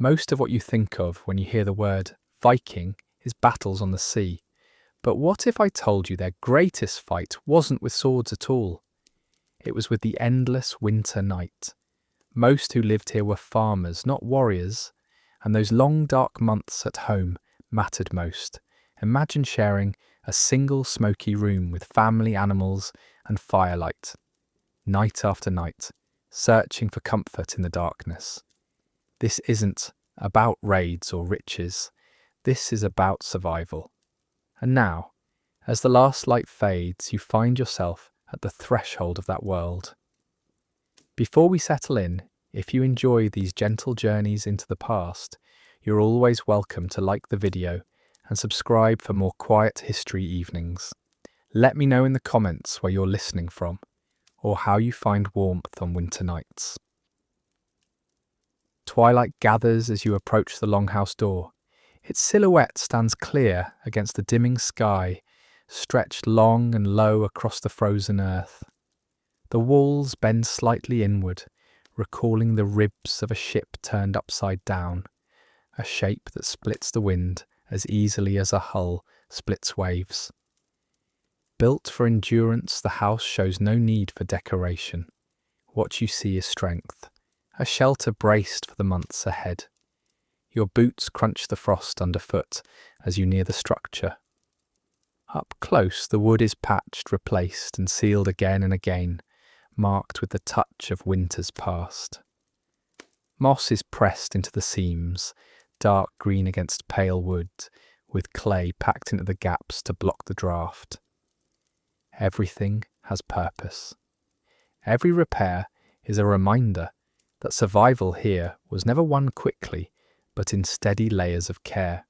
Most of what you think of when you hear the word Viking is battles on the sea. But what if I told you their greatest fight wasn't with swords at all? It was with the endless winter night. Most who lived here were farmers, not warriors, and those long dark months at home mattered most. Imagine sharing a single smoky room with family, animals, and firelight, night after night, searching for comfort in the darkness. This isn't about raids or riches. This is about survival. And now, as the last light fades, you find yourself at the threshold of that world. Before we settle in, if you enjoy these gentle journeys into the past, you're always welcome to like the video and subscribe for more quiet history evenings. Let me know in the comments where you're listening from, or how you find warmth on winter nights. Twilight gathers as you approach the longhouse door. Its silhouette stands clear against the dimming sky, stretched long and low across the frozen earth. The walls bend slightly inward, recalling the ribs of a ship turned upside down, a shape that splits the wind as easily as a hull splits waves. Built for endurance, the house shows no need for decoration. What you see is strength, a shelter braced for the months ahead. Your boots crunch the frost underfoot as you near the structure. Up close, the wood is patched, replaced, and sealed again and again, marked with the touch of winters past. Moss is pressed into the seams, dark green against pale wood, with clay packed into the gaps to block the draught. Everything has purpose. Every repair is a reminder that survival here was never won quickly, but in steady layers of care.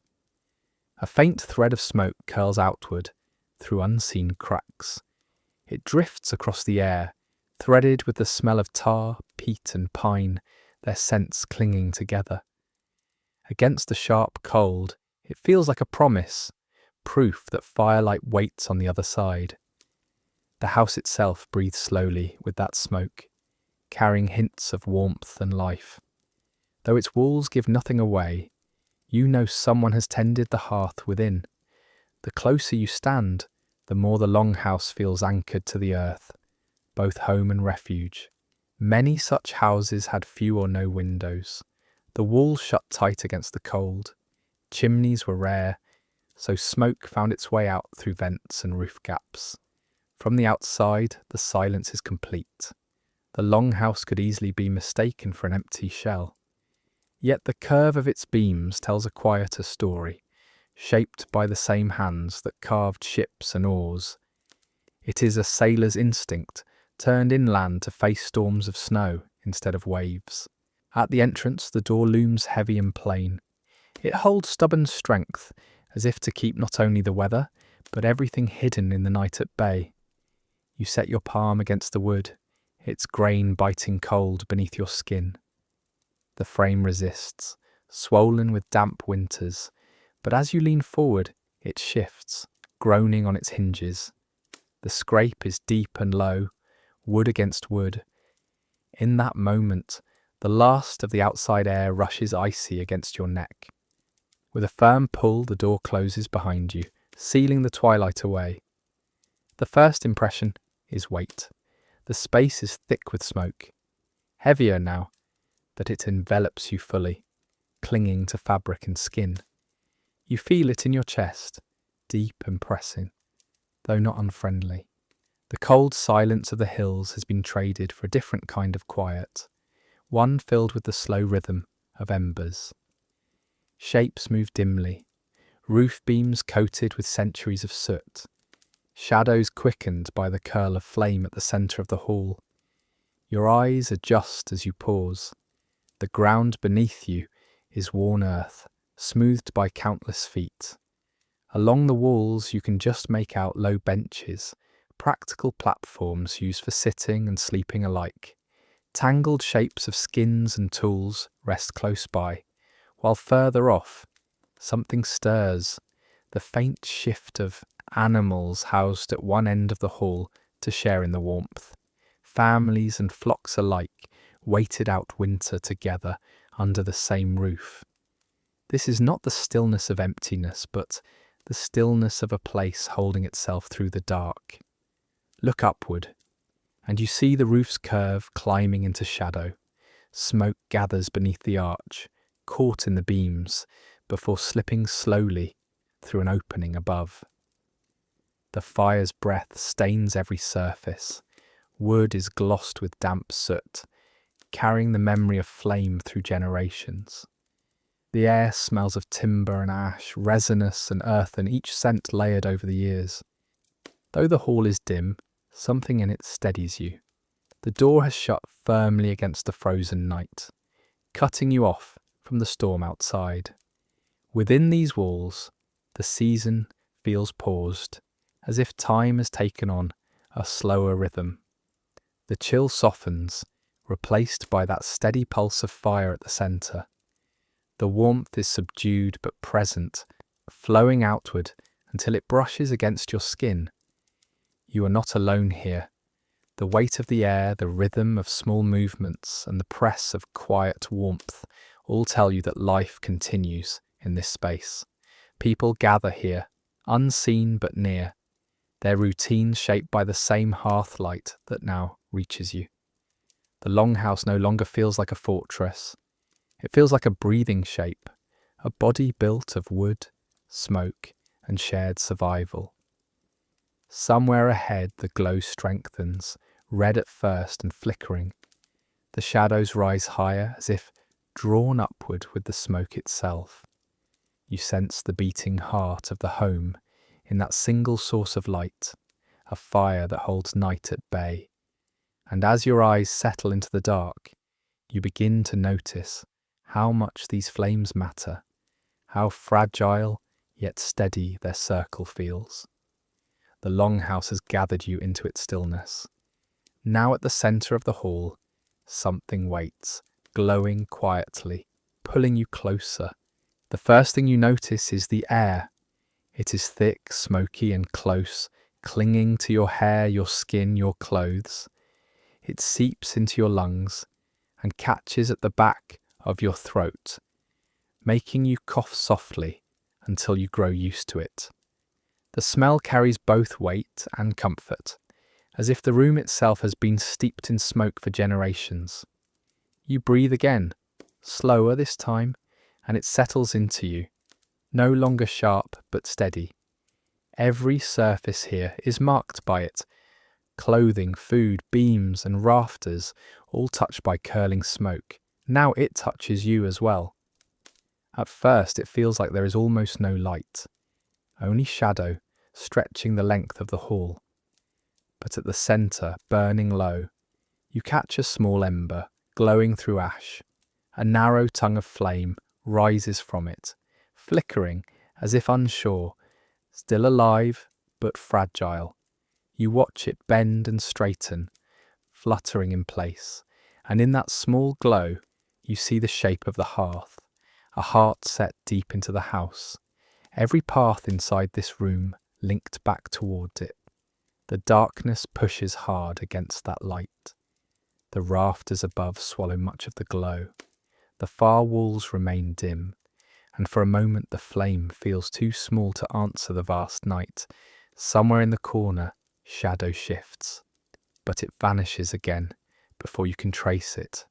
A faint thread of smoke curls outward through unseen cracks. It drifts across the air, threaded with the smell of tar, peat and pine, their scents clinging together. Against the sharp cold, it feels like a promise, proof that firelight waits on the other side. The house itself breathes slowly with that smoke, carrying hints of warmth and life. Though its walls give nothing away, you know someone has tended the hearth within. The closer you stand, the more the longhouse feels anchored to the earth, both home and refuge. Many such houses had few or no windows. The walls shut tight against the cold. Chimneys were rare, so smoke found its way out through vents and roof gaps. From the outside, the silence is complete. The longhouse could easily be mistaken for an empty shell. Yet the curve of its beams tells a quieter story, shaped by the same hands that carved ships and oars. It is a sailor's instinct, turned inland to face storms of snow instead of waves. At the entrance, the door looms heavy and plain. It holds stubborn strength, as if to keep not only the weather, but everything hidden in the night at bay. You set your palm against the wood, its grain biting cold beneath your skin. The frame resists, swollen with damp winters, but as you lean forward, it shifts, groaning on its hinges. The scrape is deep and low, wood against wood. In that moment, the last of the outside air rushes icy against your neck. With a firm pull, the door closes behind you, sealing the twilight away. The first impression is weight. The space is thick with smoke, heavier now that it envelops you fully, clinging to fabric and skin. You feel it in your chest, deep and pressing, though not unfriendly. The cold silence of the hills has been traded for a different kind of quiet, one filled with the slow rhythm of embers. Shapes move dimly, roof beams coated with centuries of soot, shadows quickened by the curl of flame at the centre of the hall. Your eyes adjust as you pause. The ground beneath you is worn earth, smoothed by countless feet. Along the walls you can just make out low benches, practical platforms used for sitting and sleeping alike. Tangled shapes of skins and tools rest close by, while further off, something stirs, the faint shift of animals housed at one end of the hall to share in the warmth. Families and flocks alike waited out winter together under the same roof. This is not the stillness of emptiness, but the stillness of a place holding itself through the dark. Look upward, and you see the roof's curve climbing into shadow. Smoke gathers beneath the arch, caught in the beams, before slipping slowly through an opening above. The fire's breath stains every surface. Wood is glossed with damp soot, carrying the memory of flame through generations. The air smells of timber and ash, resinous and earthen, each scent layered over the years. Though the hall is dim, something in it steadies you. The door has shut firmly against the frozen night, cutting you off from the storm outside. Within these walls, the season feels paused, as if time has taken on a slower rhythm. The chill softens, replaced by that steady pulse of fire at the centre. The warmth is subdued but present, flowing outward until it brushes against your skin. You are not alone here. The weight of the air, the rhythm of small movements, and the press of quiet warmth all tell you that life continues in this space. People gather here, unseen but near, their routines shaped by the same hearth light that now reaches you. The longhouse no longer feels like a fortress. It feels like a breathing shape, a body built of wood, smoke, and shared survival. Somewhere ahead the glow strengthens, red at first and flickering. The shadows rise higher, as if drawn upward with the smoke itself. You sense the beating heart of the home in that single source of light, a fire that holds night at bay. And as your eyes settle into the dark, you begin to notice how much these flames matter, how fragile yet steady their circle feels. The longhouse has gathered you into its stillness. Now at the centre of the hall, something waits, glowing quietly, pulling you closer. The first thing you notice is the air. It is thick, smoky and close, clinging to your hair, your skin, your clothes. It seeps into your lungs and catches at the back of your throat, making you cough softly until you grow used to it. The smell carries both weight and comfort, as if the room itself has been steeped in smoke for generations. You breathe again, slower this time, and it settles into you, no longer sharp but steady. Every surface here is marked by it. Clothing, food, beams and rafters, all touched by curling smoke. Now it touches you as well. At first it feels like there is almost no light, only shadow stretching the length of the hall. But at the centre, burning low, you catch a small ember glowing through ash. A narrow tongue of flame rises from it, flickering as if unsure, still alive but fragile. You watch it bend and straighten, fluttering in place, and in that small glow you see the shape of the hearth, a heart set deep into the house, every path inside this room linked back towards it. The darkness pushes hard against that light. The rafters above swallow much of the glow. The far walls remain dim, and for a moment the flame feels too small to answer the vast night. Somewhere in the corner, shadow shifts, but it vanishes again before you can trace it.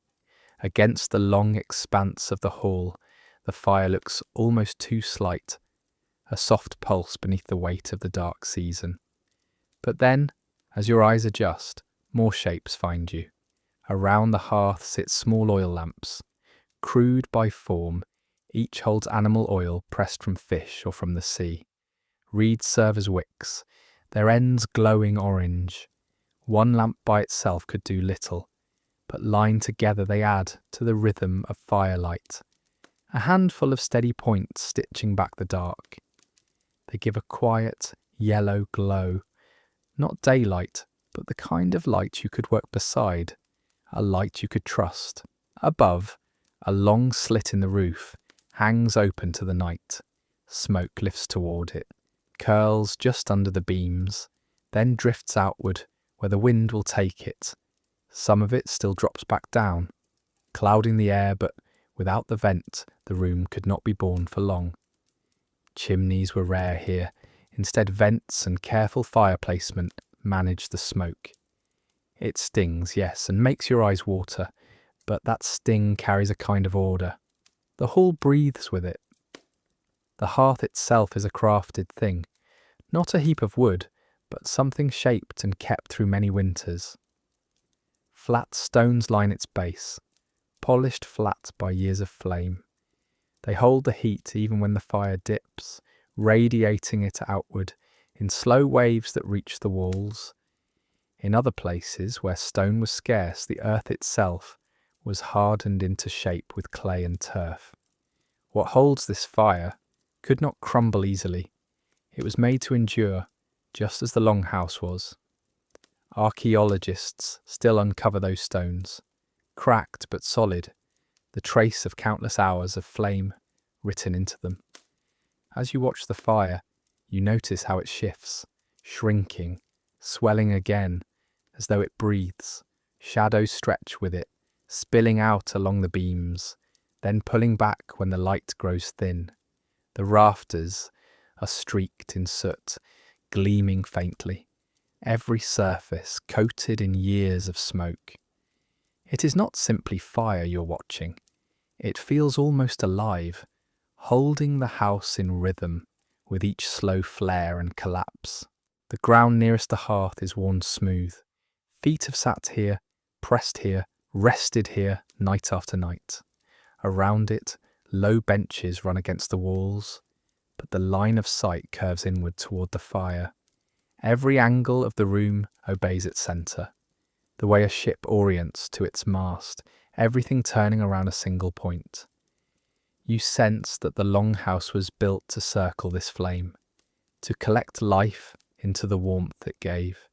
Against the long expanse of the hall, the fire looks almost too slight, a soft pulse beneath the weight of the dark season. But then, as your eyes adjust, more shapes find you. Around the hearth sit small oil lamps. Crude by form, each holds animal oil pressed from fish or from the sea. Reeds serve as wicks, their ends glowing orange. One lamp by itself could do little, but lined together they add to the rhythm of firelight. A handful of steady points stitching back the dark. They give a quiet, yellow glow. Not daylight, but the kind of light you could work beside, a light you could trust. Above, a long slit in the roof hangs open to the night. Smoke lifts toward it, curls just under the beams, then drifts outward where the wind will take it. Some of it still drops back down, clouding the air, but Without the vent, the room could not be borne for long. Chimneys were rare here. Instead, vents and careful fire placement managed the smoke. It stings, yes, and makes your eyes water, but that sting carries a kind of order. The hall breathes with it. The hearth itself is a crafted thing, not a heap of wood, but something shaped and kept through many winters. Flat stones line its base, polished flat by years of flame. They hold the heat even when the fire dips, radiating it outward in slow waves that reach the walls. In other places, where stone was scarce, the earth itself was hardened into shape with clay and turf. What holds this fire could not crumble easily. It was made to endure, just as the longhouse was. Archaeologists still uncover those stones, cracked but solid, the trace of countless hours of flame written into them. As you watch the fire, you notice how it shifts, shrinking, swelling again, as though it breathes. Shadows stretch with it, spilling out along the beams, then pulling back when the light grows thin. The rafters are streaked in soot, gleaming faintly, every surface coated in years of smoke. It is not simply fire you're watching. It feels almost alive, holding the house in rhythm with each slow flare and collapse. The ground nearest the hearth is worn smooth. Feet have sat here, pressed here, rested here night after night. Around it, low benches run against the walls, but the line of sight curves inward toward the fire. Every angle of the room obeys its centre, the way a ship orients to its mast, everything turning around a single point. You sense that the longhouse was built to circle this flame, to collect life into the warmth it gave.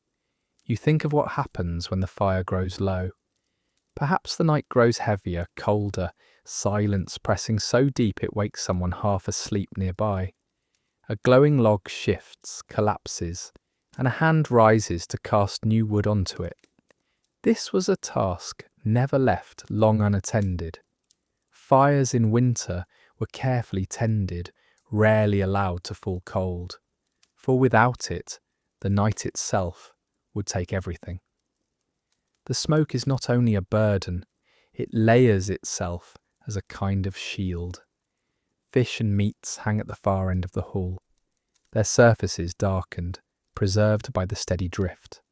You think of what happens when the fire grows low. Perhaps the night grows heavier, colder, silence pressing so deep it wakes someone half asleep nearby. A glowing log shifts, collapses, and a hand rises to cast new wood onto it. This was a task never left long unattended. Fires in winter were carefully tended, rarely allowed to fall cold, for without it, the night itself would take everything. The smoke is not only a burden, it layers itself as a kind of shield. Fish and meats hang at the far end of the hall, their surfaces darkened, preserved by the steady drift.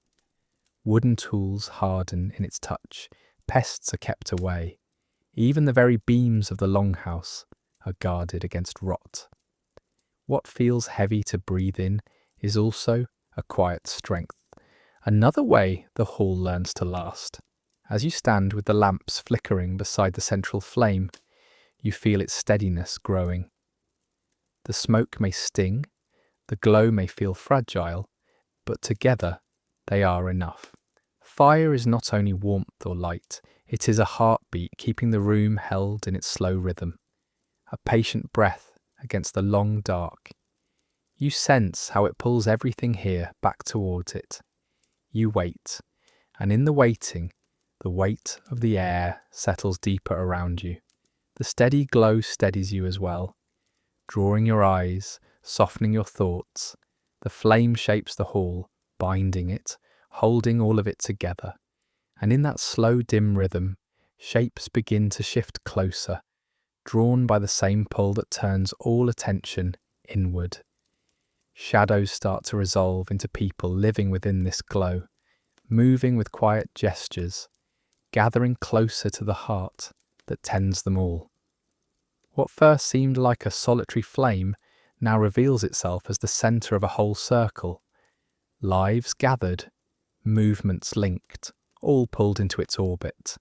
Wooden tools harden in its touch, pests are kept away. Even the very beams of the longhouse are guarded against rot. What feels heavy to breathe in is also a quiet strength. Another way the hall learns to last. As you stand with the lamps flickering beside the central flame, you feel its steadiness growing. The smoke may sting, the glow may feel fragile, but together they are enough. Fire is not only warmth or light, it is a heartbeat keeping the room held in its slow rhythm, a patient breath against the long dark. You sense how it pulls everything here back towards it. You wait, and in the waiting, the weight of the air settles deeper around you. The steady glow steadies you as well, drawing your eyes, softening your thoughts. The flame shapes the hall, binding it, holding all of it together. And in that slow, dim rhythm, shapes begin to shift closer, drawn by the same pull that turns all attention inward. Shadows start to resolve into people living within this glow, moving with quiet gestures, gathering closer to the heart that tends them all. What first seemed like a solitary flame now reveals itself as the centre of a whole circle. Lives gathered, movements linked, all pulled into its orbit.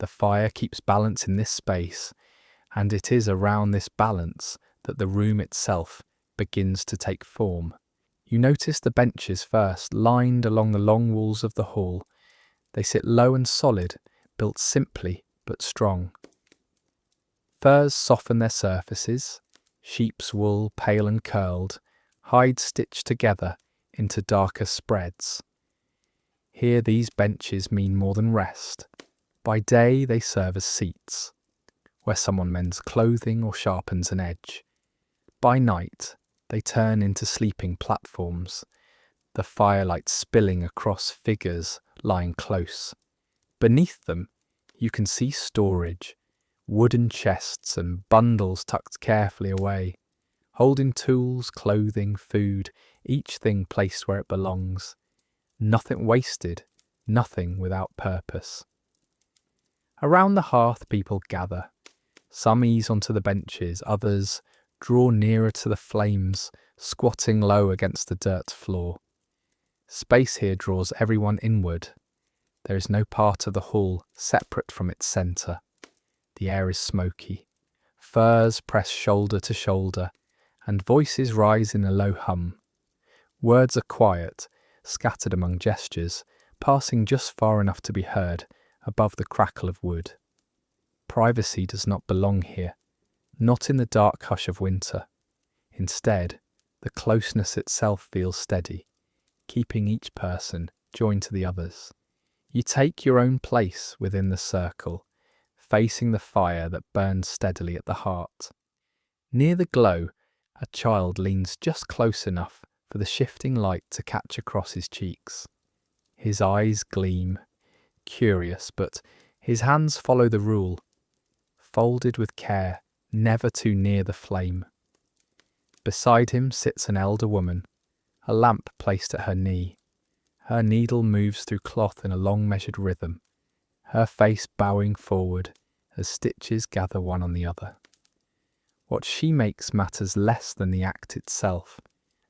The fire keeps balance in this space, and it is around this balance that the room itself begins to take form. You notice the benches first, lined along the long walls of the hall. They sit low and solid, built simply but strong. Furs soften their surfaces, sheep's wool pale and curled, hides stitched together into darker spreads. Here these benches mean more than rest. By day they serve as seats. where someone mends clothing or sharpens an edge. By night, they turn into sleeping platforms, the firelight spilling across figures lying close. Beneath them, you can see storage, wooden chests and bundles tucked carefully away, holding tools, clothing, food, each thing placed where it belongs. Nothing wasted, nothing without purpose. Around the hearth people gather. Some ease onto the benches, others draw nearer to the flames, squatting low against the dirt floor. Space here draws everyone inward. There is no part of the hall separate from its centre. The air is smoky. Furs press shoulder to shoulder, and voices rise in a low hum. Words are quiet, scattered among gestures, passing just far enough to be heard above the crackle of wood. Privacy does not belong here, not in the dark hush of winter. Instead, the closeness itself feels steady, keeping each person joined to the others. You take your own place within the circle, facing the fire that burns steadily at the heart. Near the glow, a child leans just close enough for the shifting light to catch across his cheeks. His eyes gleam, curious, but his hands follow the rule, folded with care, never too near the flame. Beside him sits an elder woman, a lamp placed at her knee. Her needle moves through cloth in a long measured rhythm, her face bowing forward as stitches gather one on the other. What she makes matters less than the act itself,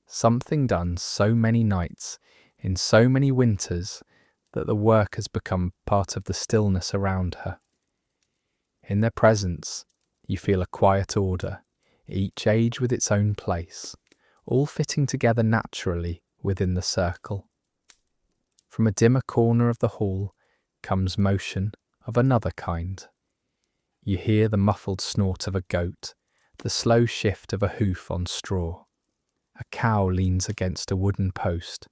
something done so many nights, in so many winters, that the work has become part of the stillness around her. In their presence, you feel a quiet order, each age with its own place, all fitting together naturally within the circle. From a dimmer corner of the hall comes motion of another kind. You hear the muffled snort of a goat, the slow shift of a hoof on straw. A cow leans against a wooden post,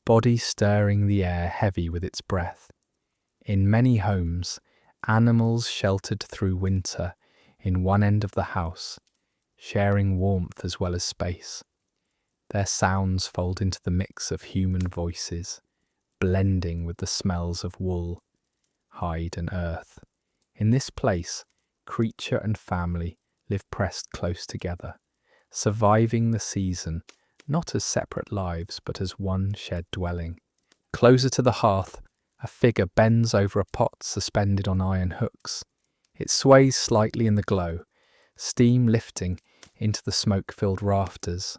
body stirring the air heavy with its breath. In many homes, animals sheltered through winter in one end of the house, sharing warmth as well as space. Their sounds fold into the mix of human voices, blending with the smells of wool, hide and earth. In this place, creature and family live pressed close together, surviving the season, not as separate lives, but as one shared dwelling. Closer to the hearth, a figure bends over a pot suspended on iron hooks. It sways slightly in the glow, steam lifting into the smoke-filled rafters.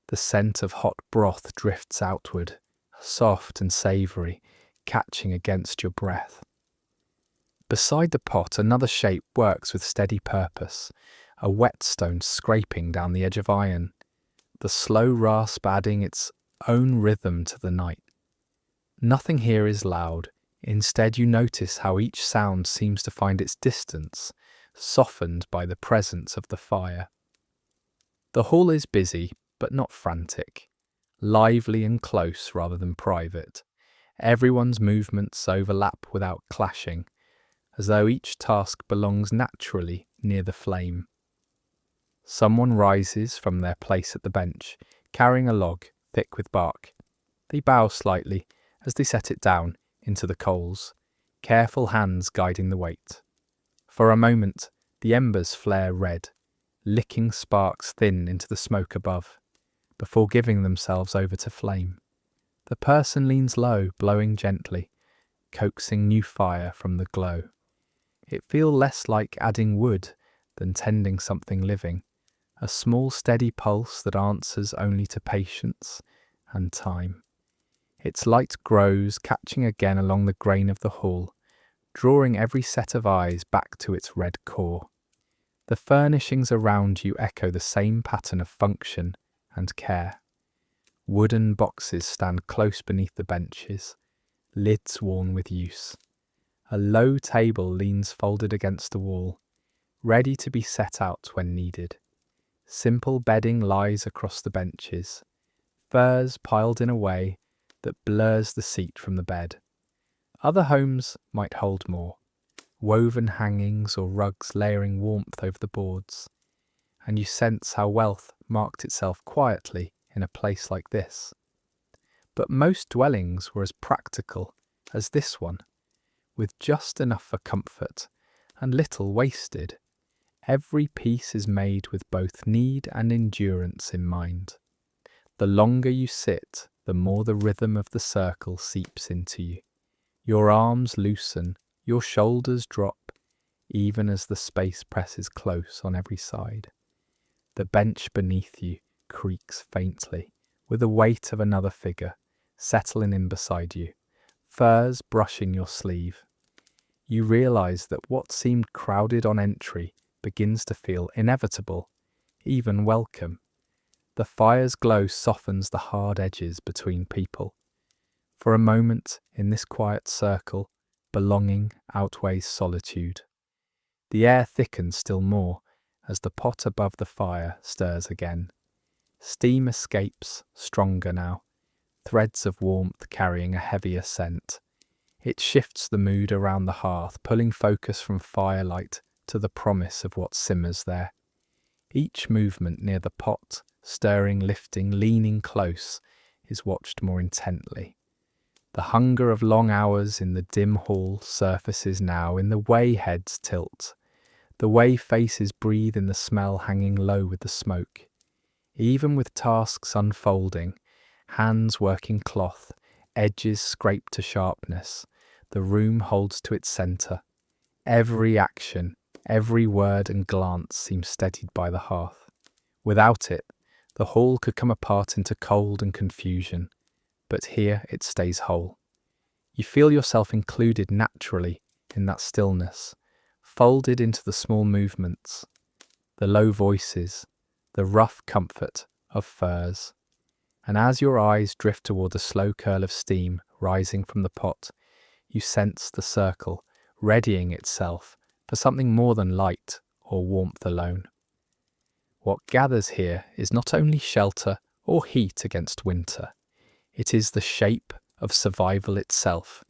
The scent of hot broth drifts outward, soft and savoury, catching against your breath. Beside the pot, another shape works with steady purpose, a whetstone scraping down the edge of iron, the slow rasp adding its own rhythm to the night. Nothing here is loud. Instead, you notice how each sound seems to find its distance, softened by the presence of the fire. The hall is busy, but not frantic, lively and close rather than private. Everyone's movements overlap without clashing, as though each task belongs naturally near the flame. Someone rises from their place at the bench, carrying a log thick with bark. They bow slightly as they set it down into the coals, careful hands guiding the weight. For a moment, the embers flare red, licking sparks thin into the smoke above, before giving themselves over to flame. The person leans low, blowing gently, coaxing new fire from the glow. It feels less like adding wood than tending something living, a small steady pulse that answers only to patience and time. Its light grows, catching again along the grain of the hall, drawing every set of eyes back to its red core. The furnishings around you echo the same pattern of function and care. Wooden boxes stand close beneath the benches, lids worn with use. A low table leans folded against the wall, ready to be set out when needed. Simple bedding lies across the benches, furs piled in a way that blurs the seat from the bed. Other homes might hold more. woven hangings or rugs layering warmth over the boards, and you sense how wealth marked itself quietly in a place like this. But most dwellings were as practical as this one, with just enough for comfort and little wasted. Every piece is made with both need and endurance in mind. The longer you sit, the more the rhythm of the circle seeps into you. Your arms loosen, your shoulders drop, even as the space presses close on every side. The bench beneath you creaks faintly, with the weight of another figure settling in beside you, furs brushing your sleeve. You realise that what seemed crowded on entry begins to feel inevitable, even welcome. The fire's glow softens the hard edges between people. For a moment, in this quiet circle, belonging outweighs solitude. The air thickens still more as the pot above the fire stirs again. Steam escapes, stronger now, threads of warmth carrying a heavier scent. It shifts the mood around the hearth, pulling focus from firelight to the promise of what simmers there. Each movement near the pot, stirring, lifting, leaning close, is watched more intently. The hunger of long hours in the dim hall surfaces now in the way heads tilt, the way faces breathe in the smell hanging low with the smoke. Even with tasks unfolding, hands working cloth, edges scraped to sharpness, the room holds to its centre. Every action, every word and glance seems steadied by the hearth. Without it, the hall could come apart into cold and confusion, but here it stays whole. You feel yourself included naturally in that stillness, folded into the small movements, the low voices, the rough comfort of furs. And as your eyes drift toward the slow curl of steam rising from the pot, you sense the circle readying itself for something more than light or warmth alone. What gathers here is not only shelter or heat against winter, it is the shape of survival itself,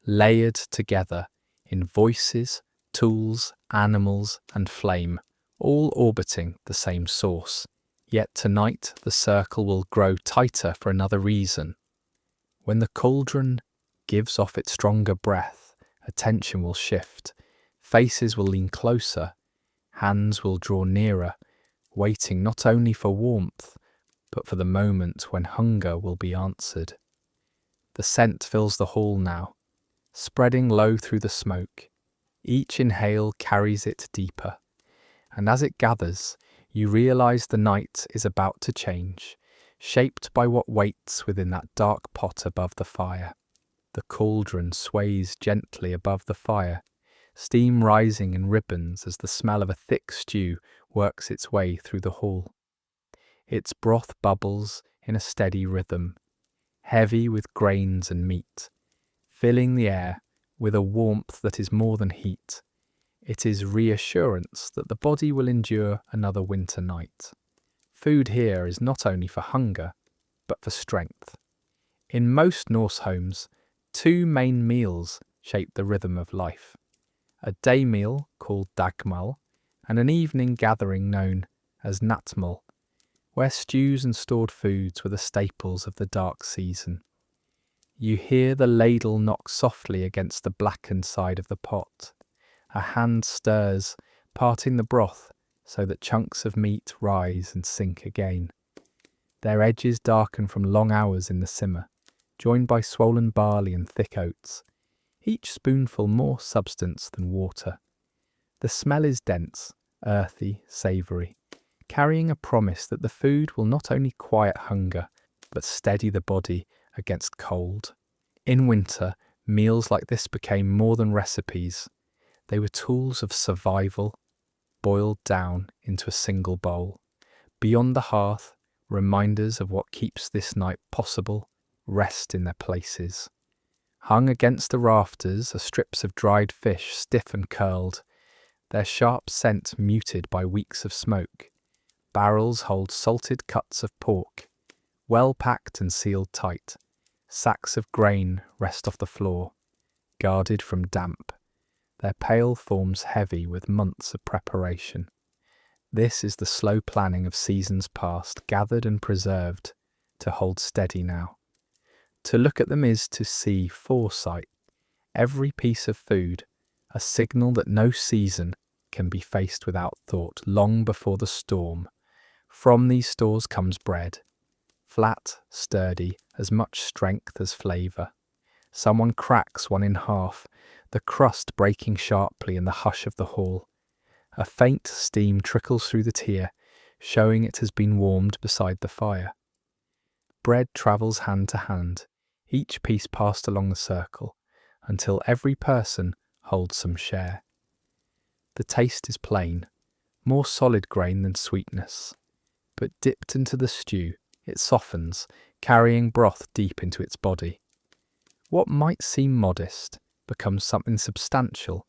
layered together in voices, tools, animals, and flame, all orbiting the same source. Yet tonight the circle will grow tighter for another reason. When the cauldron gives off its stronger breath, attention will shift, faces will lean closer, hands will draw nearer, waiting not only for warmth, but for the moment when hunger will be answered. The scent fills the hall now, spreading low through the smoke. Each inhale carries it deeper, and as it gathers, you realise the night is about to change, shaped by what waits within that dark pot above the fire. The cauldron sways gently above the fire, steam rising in ribbons as the smell of a thick stew works its way through the hall. Its broth bubbles in a steady rhythm, heavy with grains and meat, filling the air with a warmth that is more than heat. It is reassurance that the body will endure another winter night. Food here is not only for hunger, but for strength. In most Norse homes, two main meals shape the rhythm of life. A day meal called dagmal, and an evening gathering known as natmal, where stews and stored foods were the staples of the dark season. You hear the ladle knock softly against the blackened side of the pot. A hand stirs, parting the broth so that chunks of meat rise and sink again. Their edges darken from long hours in the simmer, joined by swollen barley and thick oats, each spoonful more substance than water. The smell is dense, earthy, savoury, carrying a promise that the food will not only quiet hunger, but steady the body against cold. In winter, meals like this became more than recipes. They were tools of survival, boiled down into a single bowl. Beyond the hearth, reminders of what keeps this night possible rest in their places. Hung against the rafters are strips of dried fish, stiff and curled, their sharp scent muted by weeks of smoke. Barrels hold salted cuts of pork, well packed and sealed tight. Sacks of grain rest off the floor, guarded from damp. their pale forms heavy with months of preparation. This is the slow planning of seasons past, gathered and preserved to hold steady now. To look at them is to see foresight, every piece of food, a signal that no season can be faced without thought long before the storm. From these stores comes bread, flat, sturdy, as much strength as flavour. Someone cracks one in half, the crust breaking sharply in the hush of the hall. A faint steam trickles through the tier, showing it has been warmed beside the fire. Bread travels hand to hand, each piece passed along the circle, until every person holds some share. The taste is plain, more solid grain than sweetness, but dipped into the stew, it softens, carrying broth deep into its body. What might seem modest becomes something substantial,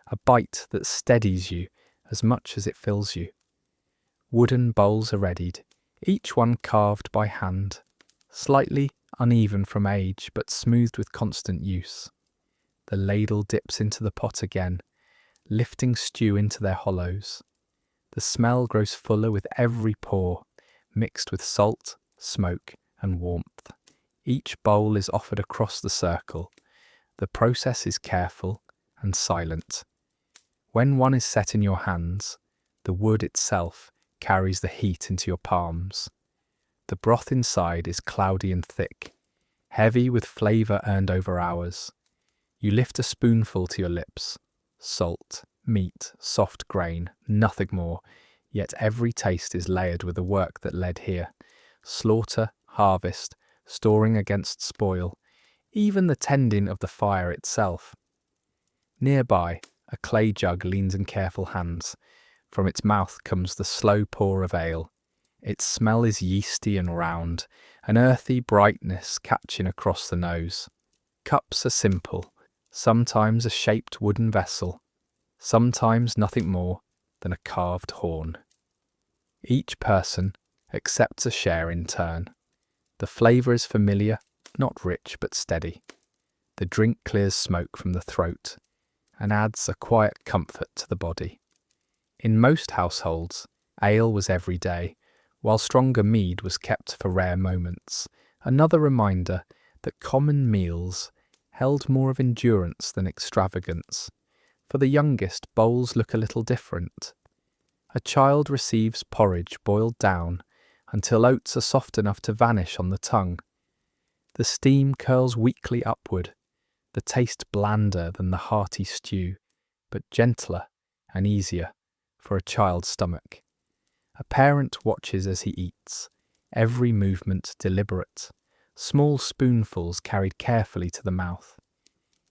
a bite that steadies you as much as it fills you. Wooden bowls are readied, each one carved by hand, slightly uneven from age but smoothed with constant use. The ladle dips into the pot again, lifting stew into their hollows. The smell grows fuller with every pour, mixed with salt, smoke, and warmth. Each bowl is offered across the circle. The process is careful and silent. When one is set in your hands, the wood itself carries the heat into your palms. The broth inside is cloudy and thick, heavy with flavour earned over hours. You lift a spoonful to your lips. Salt, meat, soft grain, nothing more, yet every taste is layered with the work that led here. Slaughter, harvest, storing against spoil, even the tending of the fire itself. Nearby, a clay jug leans in careful hands. From its mouth comes the slow pour of ale. Its smell is yeasty and round, an earthy brightness catching across the nose. Cups are simple, sometimes a shaped wooden vessel, sometimes nothing more than a carved horn. Each person accepts a share in turn. The flavour is familiar, not rich but steady. The drink clears smoke from the throat and adds a quiet comfort to the body. In most households, ale was every day, while stronger mead was kept for rare moments, another reminder that common meals held more of endurance than extravagance. For the youngest, bowls look a little different. A child receives porridge boiled down until oats are soft enough to vanish on the tongue. The steam curls weakly upward, the taste blander than the hearty stew, but gentler and easier for a child's stomach. A parent watches as he eats, every movement deliberate, small spoonfuls carried carefully to the mouth.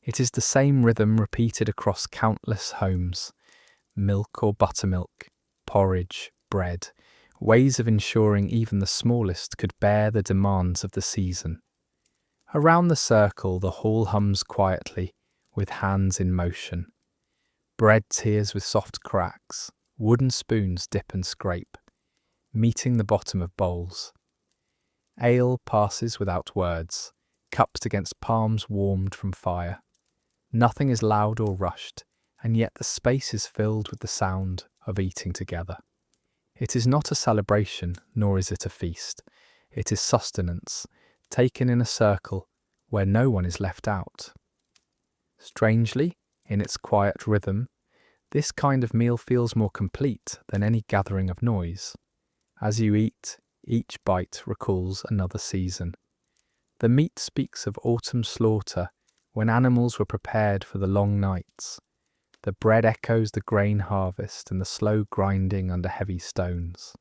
It is the same rhythm repeated across countless homes. Milk or buttermilk, porridge, bread, ways of ensuring even the smallest could bear the demands of the season. Around the circle the hall hums quietly, with hands in motion. Bread tears with soft cracks, wooden spoons dip and scrape, meeting the bottom of bowls. Ale passes without words, cupped against palms warmed from fire. Nothing is loud or rushed, and yet the space is filled with the sound of eating together. It is not a celebration, nor is it a feast. It is sustenance, taken in a circle where no one is left out. Strangely, in its quiet rhythm, this kind of meal feels more complete than any gathering of noise. As you eat, each bite recalls another season. The meat speaks of autumn slaughter, when animals were prepared for the long nights. The bread echoes the grain harvest and the slow grinding under heavy stones.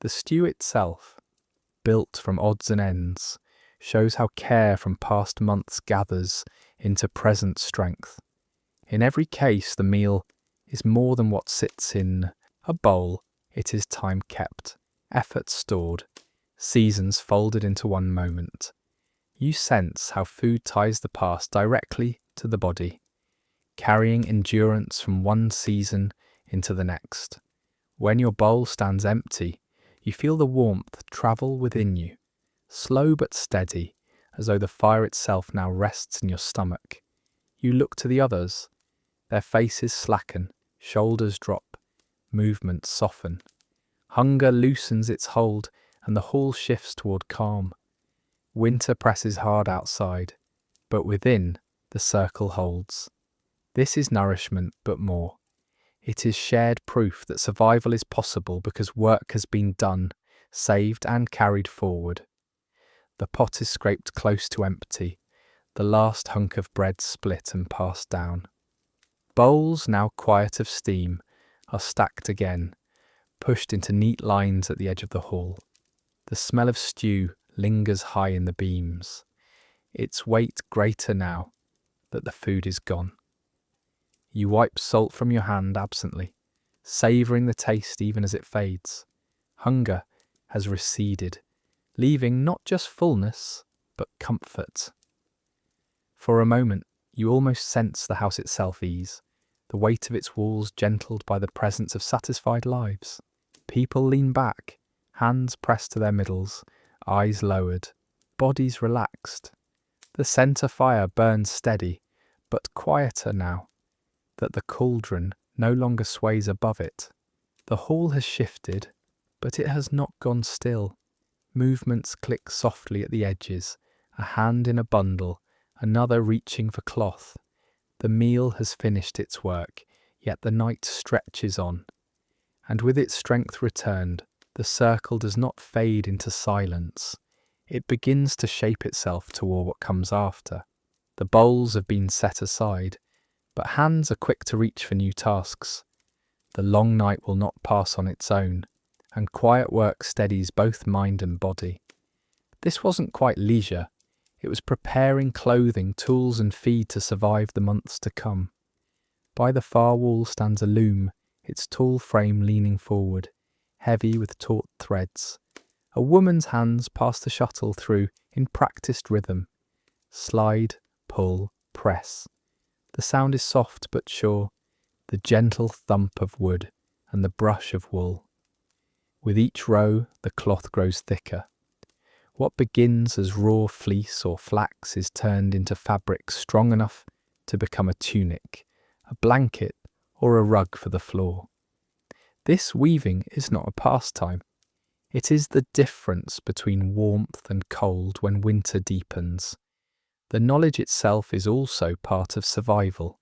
The stew itself, built from odds and ends, shows how care from past months gathers into present strength. In every case, the meal is more than what sits in a bowl. It is time kept, effort stored, seasons folded into one moment. You sense how food ties the past directly to the body, carrying endurance from one season into the next. When your bowl stands empty, you feel the warmth travel within you, slow but steady, as though the fire itself now rests in your stomach. You look to the others. Their faces slacken, shoulders drop, movements soften. Hunger loosens its hold, and the hall shifts toward calm. Winter presses hard outside, but within, the circle holds. This is nourishment, but more. It is shared proof that survival is possible because work has been done, saved and carried forward. The pot is scraped close to empty, the last hunk of bread split and passed down. Bowls, now quiet of steam, are stacked again, pushed into neat lines at the edge of the hall. The smell of stew lingers high in the beams, its weight greater now that the food is gone. You wipe salt from your hand absently, savouring the taste even as it fades. Hunger has receded, leaving not just fullness, but comfort. For a moment, you almost sense the house itself ease, the weight of its walls gentled by the presence of satisfied lives. People lean back, hands pressed to their middles, eyes lowered, bodies relaxed. The centre fire burns steady, but quieter now, that the cauldron no longer sways above it. The hall has shifted, but it has not gone still. Movements click softly at the edges, a hand in a bundle, another reaching for cloth. The meal has finished its work, yet the night stretches on. And with its strength returned, the circle does not fade into silence. It begins to shape itself toward what comes after. The bowls have been set aside, but hands are quick to reach for new tasks. The long night will not pass on its own, and quiet work steadies both mind and body. This wasn't quite leisure. It was preparing clothing, tools and feed to survive the months to come. By the far wall stands a loom, its tall frame leaning forward, heavy with taut threads. A woman's hands pass the shuttle through in practiced rhythm. Slide, pull, press. The sound is soft but sure, the gentle thump of wood and the brush of wool. With each row, the cloth grows thicker. What begins as raw fleece or flax is turned into fabric strong enough to become a tunic, a blanket, or a rug for the floor. This weaving is not a pastime. It is the difference between warmth and cold when winter deepens. The knowledge itself is also part of survival,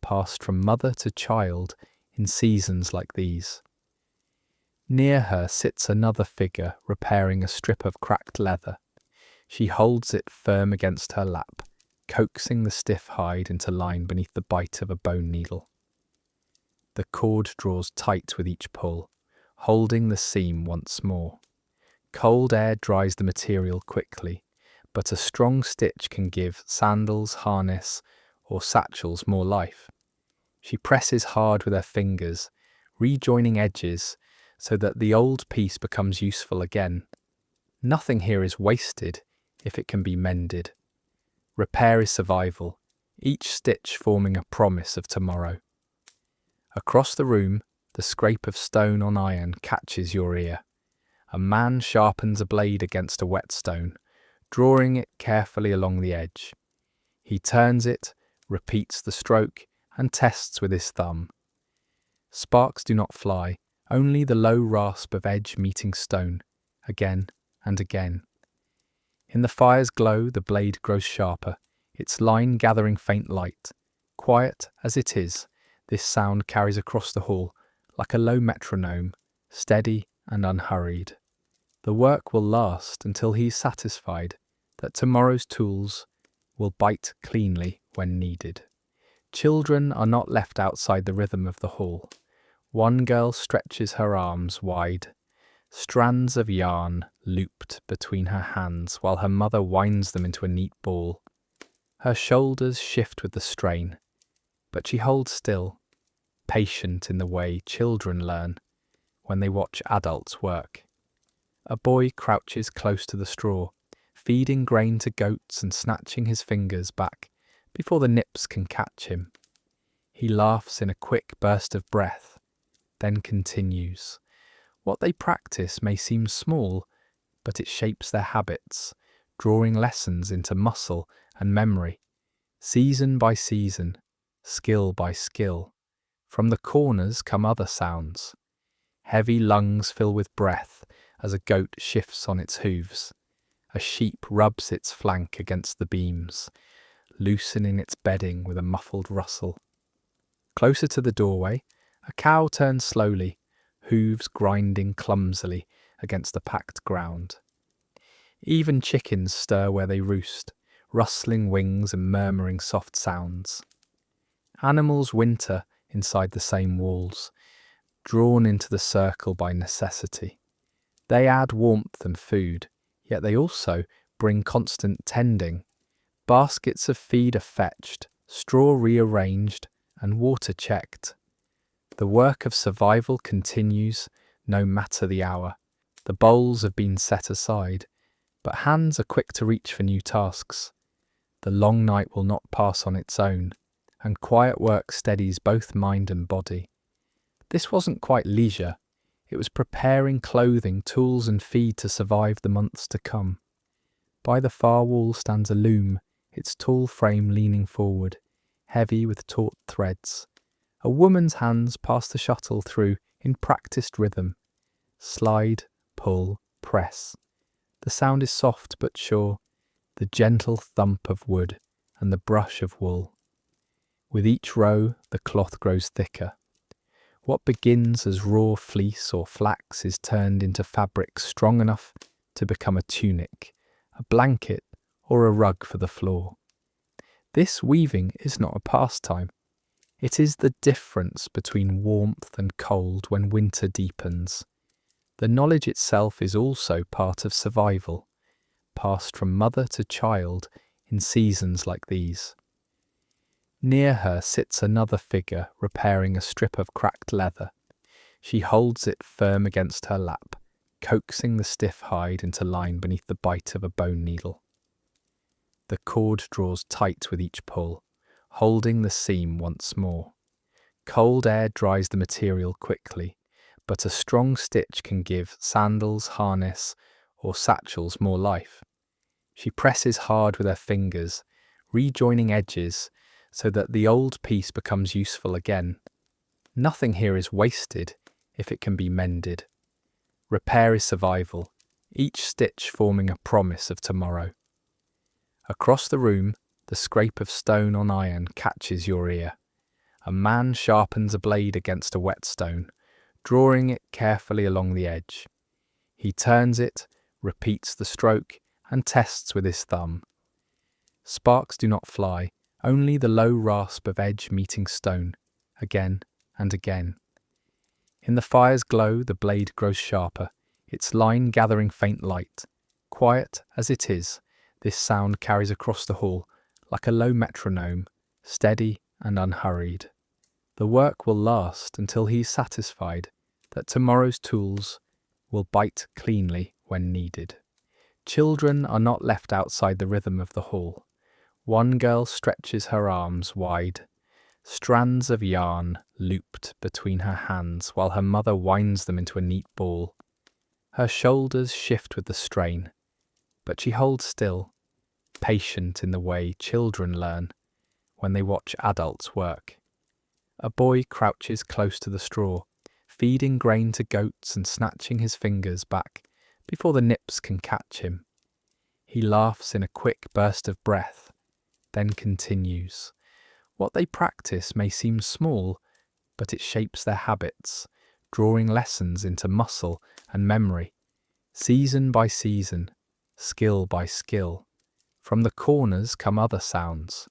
passed from mother to child in seasons like these. Near her sits another figure repairing a strip of cracked leather. She holds it firm against her lap, coaxing the stiff hide into line beneath the bite of a bone needle. The cord draws tight with each pull, holding the seam once more. Cold air dries the material quickly, but a strong stitch can give sandals, harness, or satchels more life. She presses hard with her fingers, rejoining edges so that the old piece becomes useful again. Nothing here is wasted if it can be mended. Repair is survival, each stitch forming a promise of tomorrow. Across the room, the scrape of stone on iron catches your ear. A man sharpens a blade against a whetstone, drawing it carefully along the edge. He turns it, repeats the stroke, and tests with his thumb. Sparks do not fly, only the low rasp of edge meeting stone, again and again. In the fire's glow, the blade grows sharper, its line gathering faint light. Quiet as it is, this sound carries across the hall like a low metronome, steady and unhurried. The work will last until he's satisfied that tomorrow's tools will bite cleanly when needed. Children are not left outside the rhythm of the hall. One girl stretches her arms wide, strands of yarn looped between her hands while her mother winds them into a neat ball. Her shoulders shift with the strain, but she holds still, patient in the way children learn when they watch adults work. A boy crouches close to the straw, feeding grain to goats and snatching his fingers back before the nips can catch him. He laughs in a quick burst of breath, then continues. What they practice may seem small, but it shapes their habits, drawing lessons into muscle and memory. Season by season, skill by skill. From the corners come other sounds. Heavy lungs fill with breath as a goat shifts on its hooves. A sheep rubs its flank against the beams, loosening its bedding with a muffled rustle. Closer to the doorway, a cow turns slowly, hooves grinding clumsily against the packed ground. Even chickens stir where they roost, rustling wings and murmuring soft sounds. Animals winter inside the same walls, drawn into the circle by necessity. They add warmth and food, yet they also bring constant tending. Baskets of feed are fetched, straw rearranged, and water checked. The work of survival continues, no matter the hour. The bowls have been set aside, but hands are quick to reach for new tasks. The long night will not pass on its own, and quiet work steadies both mind and body. This wasn't quite leisure. It was preparing clothing, tools and feed to survive the months to come. By the far wall stands a loom, its tall frame leaning forward, heavy with taut threads. A woman's hands pass the shuttle through in practiced rhythm. Slide, pull, press. The sound is soft but sure, the gentle thump of wood and the brush of wool. With each row, the cloth grows thicker. What begins as raw fleece or flax is turned into fabric strong enough to become a tunic, a blanket, or a rug for the floor. This weaving is not a pastime. It is the difference between warmth and cold when winter deepens. The knowledge itself is also part of survival, passed from mother to child in seasons like these. Near her sits another figure repairing a strip of cracked leather. She holds it firm against her lap, coaxing the stiff hide into line beneath the bite of a bone needle. The cord draws tight with each pull, holding the seam once more. Cold air dries the material quickly, but a strong stitch can give sandals, harness, or satchels more life. She presses hard with her fingers, rejoining edges so that the old piece becomes useful again. Nothing here is wasted if it can be mended. Repair is survival, each stitch forming a promise of tomorrow. Across the room, the scrape of stone on iron catches your ear. A man sharpens a blade against a whetstone, drawing it carefully along the edge. He turns it, repeats the stroke, and tests with his thumb. Sparks do not fly, only the low rasp of edge meeting stone, again and again. In the fire's glow, the blade grows sharper, its line gathering faint light. Quiet as it is, this sound carries across the hall like a low metronome, steady and unhurried. The work will last until he's satisfied that tomorrow's tools will bite cleanly when needed. Children are not left outside the rhythm of the hall. One girl stretches her arms wide, strands of yarn looped between her hands while her mother winds them into a neat ball. Her shoulders shift with the strain, but she holds still, patient in the way children learn when they watch adults work. A boy crouches close to the straw, feeding grain to goats and snatching his fingers back before the nips can catch him. He laughs in a quick burst of breath, then continues. What they practice may seem small, but it shapes their habits, drawing lessons into muscle and memory, season by season, skill by skill. From the corners come other sounds.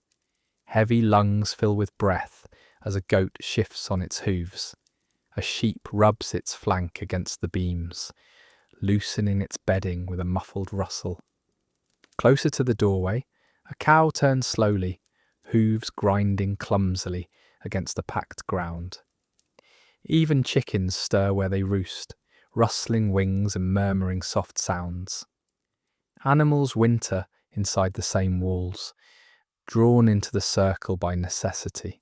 Heavy lungs fill with breath as a goat shifts on its hooves. A sheep rubs its flank against the beams, loosening its bedding with a muffled rustle. Closer to the doorway, a cow turns slowly, hooves grinding clumsily against the packed ground. Even chickens stir where they roost, rustling wings and murmuring soft sounds. Animals winter inside the same walls, drawn into the circle by necessity.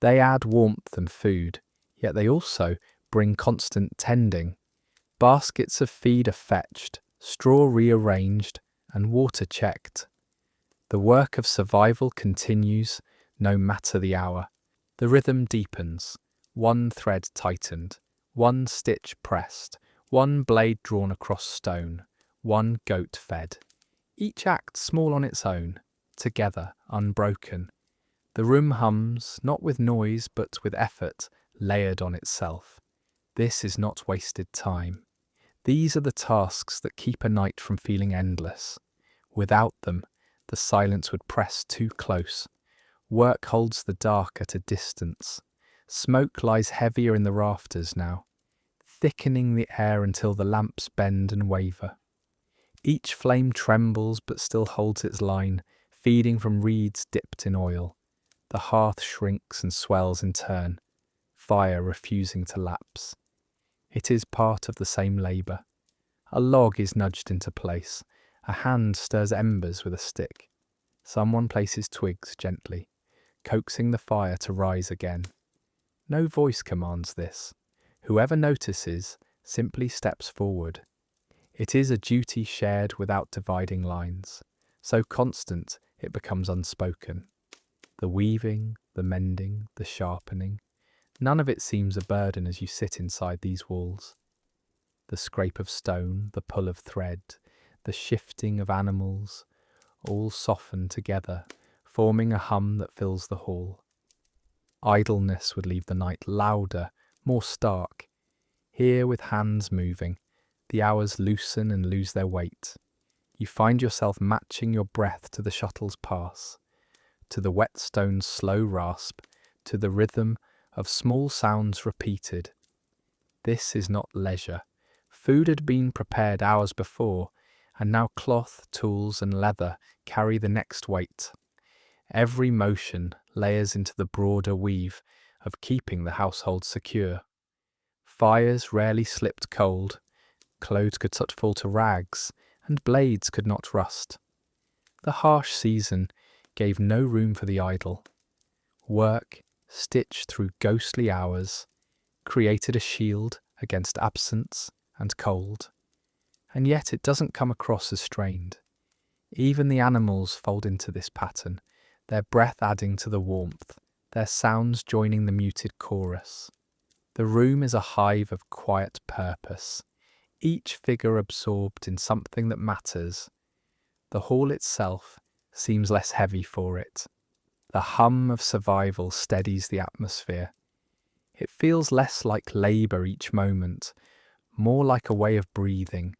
They add warmth and food, yet they also bring constant tending. Baskets of feed are fetched, straw rearranged, and water checked. The work of survival continues, no matter the hour. The rhythm deepens, one thread tightened, one stitch pressed, one blade drawn across stone, one goat fed. Each act small on its own, together, unbroken. The room hums, not with noise but with effort, layered on itself. This is not wasted time. These are the tasks that keep a night from feeling endless. Without them, the silence would press too close. Work holds the dark at a distance. Smoke lies heavier in the rafters now, thickening the air until the lamps bend and waver. Each flame trembles but still holds its line, feeding from reeds dipped in oil. The hearth shrinks and swells in turn, fire refusing to lapse. It is part of the same labour. A log is nudged into place. A hand stirs embers with a stick. Someone places twigs gently, coaxing the fire to rise again. No voice commands this. Whoever notices simply steps forward. It is a duty shared without dividing lines, so constant it becomes unspoken. The weaving, the mending, the sharpening, none of it seems a burden as you sit inside these walls. The scrape of stone, the pull of thread, the shifting of animals, all soften together, forming a hum that fills the hall. Idleness would leave the night louder, more stark. Here, with hands moving, the hours loosen and lose their weight. You find yourself matching your breath to the shuttle's pass, to the whetstone's slow rasp, to the rhythm of small sounds repeated. This is not leisure. Food had been prepared hours before, and now cloth, tools, and leather carry the next weight. Every motion layers into the broader weave of keeping the household secure. Fires rarely slipped cold, clothes could not fall to rags, and blades could not rust. The harsh season gave no room for the idle. Work, stitched through ghostly hours, created a shield against absence and cold. And yet it doesn't come across as strained. Even the animals fold into this pattern, their breath adding to the warmth, their sounds joining the muted chorus. The room is a hive of quiet purpose, each figure absorbed in something that matters. The hall itself seems less heavy for it. The hum of survival steadies the atmosphere. It feels less like labour each moment, more like a way of breathing.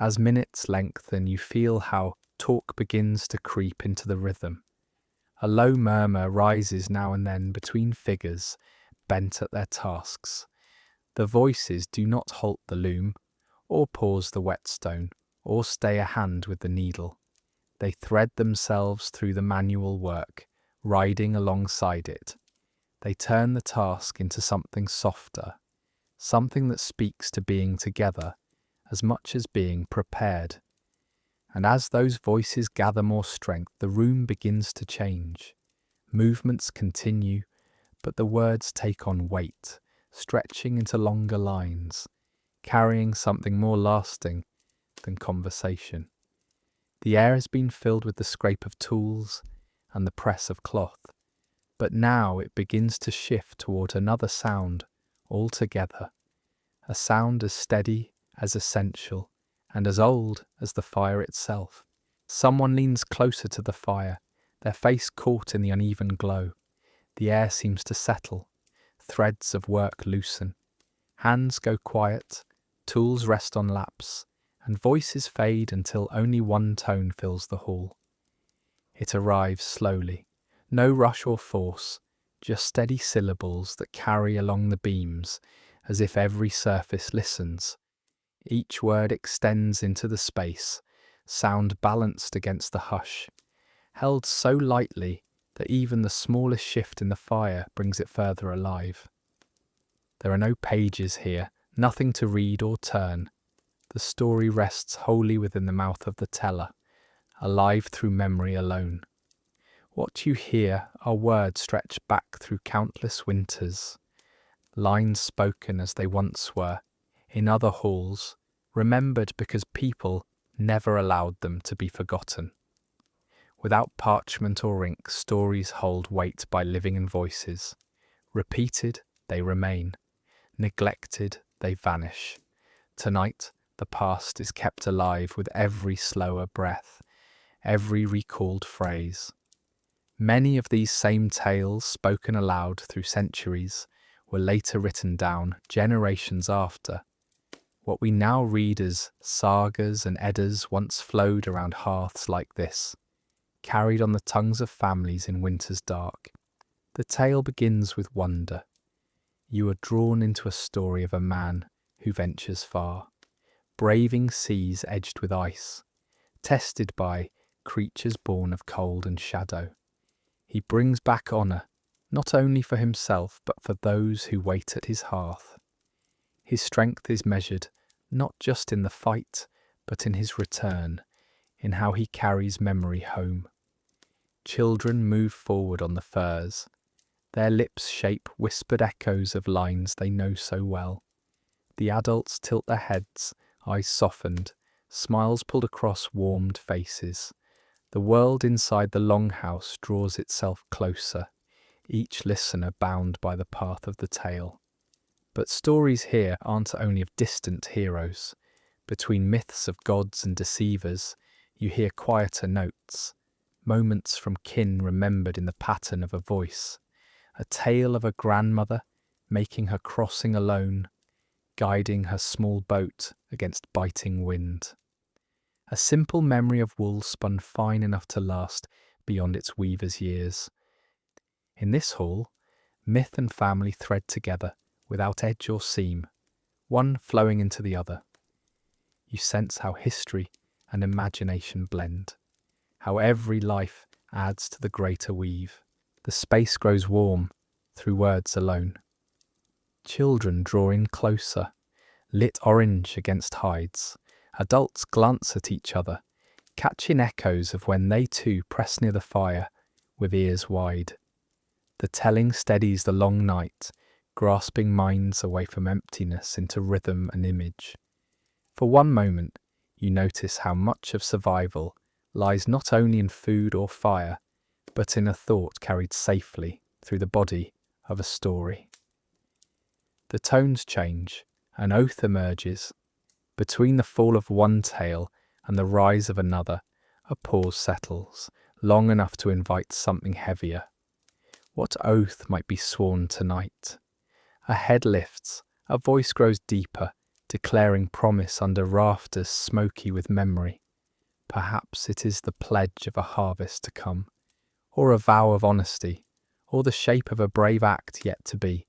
As minutes lengthen, you feel how talk begins to creep into the rhythm. A low murmur rises now and then between figures bent at their tasks. The voices do not halt the loom, or pause the whetstone, or stay a hand with the needle. They thread themselves through the manual work, riding alongside it. They turn the task into something softer, something that speaks to being together as much as being prepared. And as those voices gather more strength, the room begins to change. Movements continue, but the words take on weight, stretching into longer lines, carrying something more lasting than conversation. The air has been filled with the scrape of tools and the press of cloth, but now it begins to shift toward another sound altogether, a sound as steady, as essential, and as old as the fire itself. Someone leans closer to the fire, their face caught in the uneven glow. The air seems to settle, threads of work loosen. Hands go quiet, tools rest on laps, and voices fade until only one tone fills the hall. It arrives slowly, no rush or force, just steady syllables that carry along the beams, as if every surface listens. Each word extends into the space, sound balanced against the hush, held so lightly that even the smallest shift in the fire brings it further alive. There are no pages here, nothing to read or turn. The story rests wholly within the mouth of the teller, alive through memory alone. What you hear are words stretched back through countless winters, lines spoken as they once were, in other halls, remembered because people never allowed them to be forgotten. Without parchment or ink, stories hold weight by living in voices. Repeated, they remain. Neglected, they vanish. Tonight, the past is kept alive with every slower breath, every recalled phrase. Many of these same tales, spoken aloud through centuries, were later written down generations after. What we now read as sagas and eddas once flowed around hearths like this, carried on the tongues of families in winter's dark. The tale begins with wonder. You are drawn into a story of a man who ventures far, braving seas edged with ice, tested by creatures born of cold and shadow. He brings back honour, not only for himself but for those who wait at his hearth. His strength is measured not just in the fight, but in his return, in how he carries memory home. Children move forward on the furs. Their lips shape whispered echoes of lines they know so well. The adults tilt their heads, eyes softened, smiles pulled across warmed faces. The world inside the longhouse draws itself closer, each listener bound by the path of the tale. But stories here aren't only of distant heroes. Between myths of gods and deceivers, you hear quieter notes, moments from kin remembered in the pattern of a voice, a tale of a grandmother making her crossing alone, guiding her small boat against biting wind. A simple memory of wool spun fine enough to last beyond its weaver's years. In this hall, myth and family thread together without edge or seam, one flowing into the other. You sense how history and imagination blend, how every life adds to the greater weave. The space grows warm through words alone. Children draw in closer, lit orange against hides. Adults glance at each other, catching echoes of when they too press near the fire with ears wide. The telling steadies the long night, grasping minds away from emptiness into rhythm and image. For one moment, you notice how much of survival lies not only in food or fire, but in a thought carried safely through the body of a story. The tones change, an oath emerges. Between the fall of one tale and the rise of another, a pause settles, long enough to invite something heavier. What oath might be sworn tonight? A head lifts, a voice grows deeper, declaring promise under rafters smoky with memory. Perhaps it is the pledge of a harvest to come, or a vow of honesty, or the shape of a brave act yet to be.